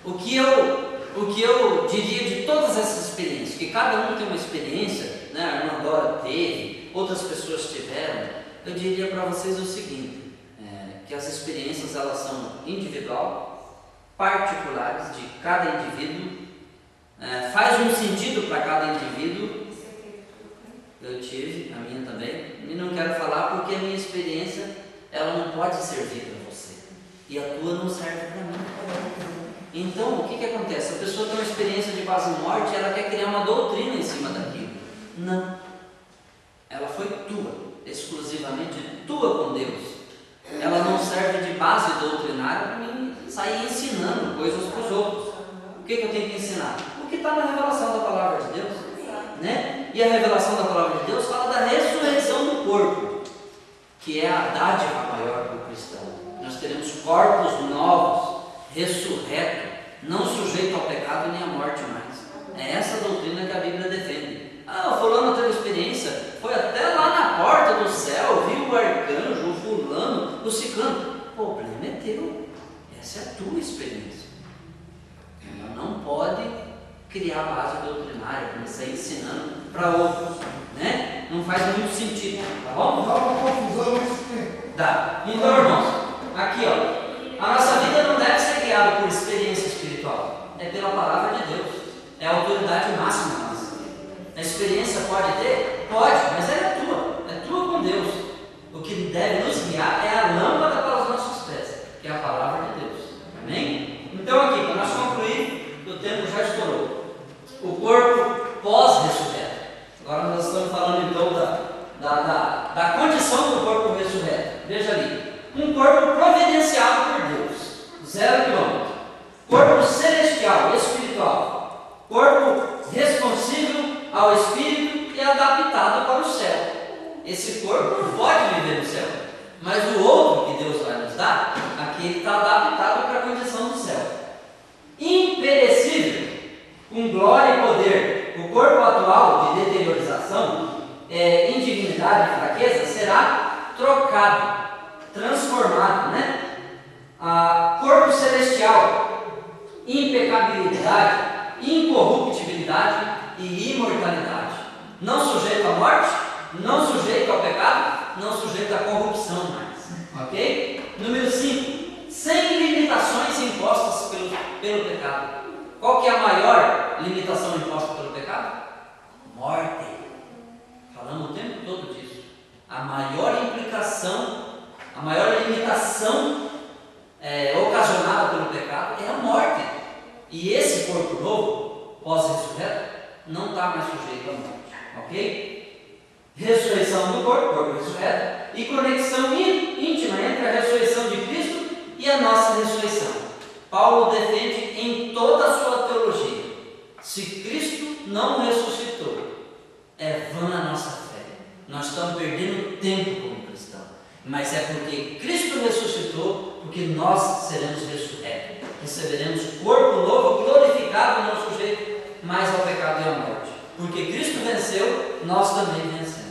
O que eu diria de todas essas experiências, que cada um tem uma experiência, né? A irmã Dora teve, outras pessoas tiveram, eu diria para vocês o seguinte, que as experiências elas são individual, particulares de cada indivíduo, faz um sentido para cada indivíduo. Eu tive, a minha também, e não quero falar porque a minha experiência ela não pode servir para você, e a tua não serve para mim. Então, o que acontece? A pessoa tem uma experiência de quase morte, ela quer criar uma doutrina em cima daquilo. Não. Ela foi tua, exclusivamente tua com Deus. Ela não serve de base doutrinária para mim sair ensinando coisas para os outros. O que eu tenho que ensinar? O que está na revelação da palavra de Deus. Né? E a revelação da palavra de Deus fala da ressurreição do corpo, que é a dádiva maior para o cristão. Nós teremos corpos novos, ressurretos, não sujeitos ao pecado nem à morte mais. tua experiência. Ela não pode criar base doutrinária, começar ensinando para outros, né? Não faz muito sentido, tá bom? Dá uma confusão isso que Dá. Então, irmãos, aqui ó, a nossa vida não deve ser guiada por experiência espiritual, é pela palavra de Deus, é a autoridade máxima da nossa vida. A experiência pode ter? Pode, mas ela é tua com Deus. O que deve nos guiar é a lâmpada para os nossos pés, que é a palavra de Deus. Amém? Então aqui, para nós concluir, o tempo já estourou. O corpo pós-ressurreto. Agora nós estamos falando então da condição do corpo ressurreto. Veja ali, um corpo providenciado por Deus, 0 km. Corpo celestial, espiritual. Corpo responsível ao Espírito e adaptado para o céu. Esse corpo não pode viver no céu, mas o outro que Deus vai nos dar, aqui ele está adaptado para a condição do céu. Imperecível, com glória e poder. O corpo atual de deteriorização, indignidade e fraqueza será trocado, transformado, né? Corpo celestial, impecabilidade, incorruptibilidade e imortalidade. Não sujeito à morte, não sujeito ao pecado, não sujeito à corrupção mais. Ok? Número 5. Sem limitações impostas pelo pecado. Qual que é a maior limitação imposta pelo pecado? Morte. Falamos o tempo todo disso. A maior implicação, a maior limitação ocasionada pelo pecado é a morte. E esse corpo novo, pós-ressurreto, não está mais sujeito à morte. Ok? Ressurreição do corpo ressurreto, e conexão íntima entre a ressurreição de Cristo e a nossa ressurreição. Paulo defende em toda a sua teologia: se Cristo não ressuscitou, é vã a nossa fé. Nós estamos perdendo tempo como cristão, mas é porque Cristo ressuscitou, porque nós seremos ressurretos, receberemos corpo novo, glorificado, não sujeito mais ao pecado e à morte. Porque Cristo venceu, nós também vencemos.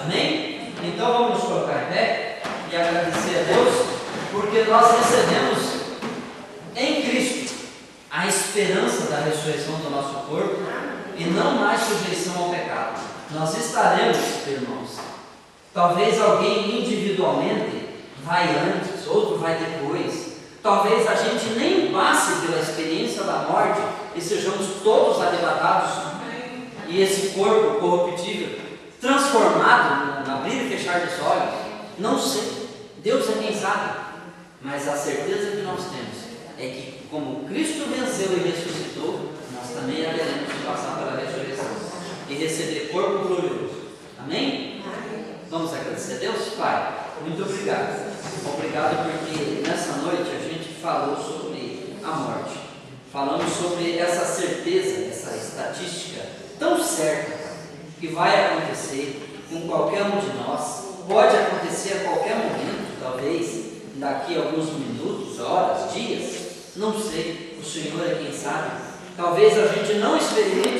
Amém? Então vamos nos colocar em pé e agradecer a Deus, porque nós recebemos em Cristo a esperança da ressurreição do nosso corpo e não mais sujeição ao pecado. Nós estaremos, irmãos, talvez alguém individualmente vai antes, outro vai depois. Talvez a gente nem passe pela experiência da morte e sejamos todos arrebatados e esse corpo corruptível transformado no abrir e fechar dos olhos. Não sei, Deus é quem sabe, mas a certeza que nós temos é que, como Cristo venceu e ressuscitou, nós também haveremos de passar pela ressurreição e receber corpo glorioso. Amém? Vamos agradecer a Deus? Pai, muito obrigado. Obrigado porque nessa noite a gente falou sobre a morte. Falamos sobre essa certeza, essa estatística tão certa que vai acontecer com qualquer um de nós. Pode acontecer a qualquer momento, talvez daqui a alguns minutos, horas, dias, não sei, o Senhor é quem sabe. Talvez a gente não experimente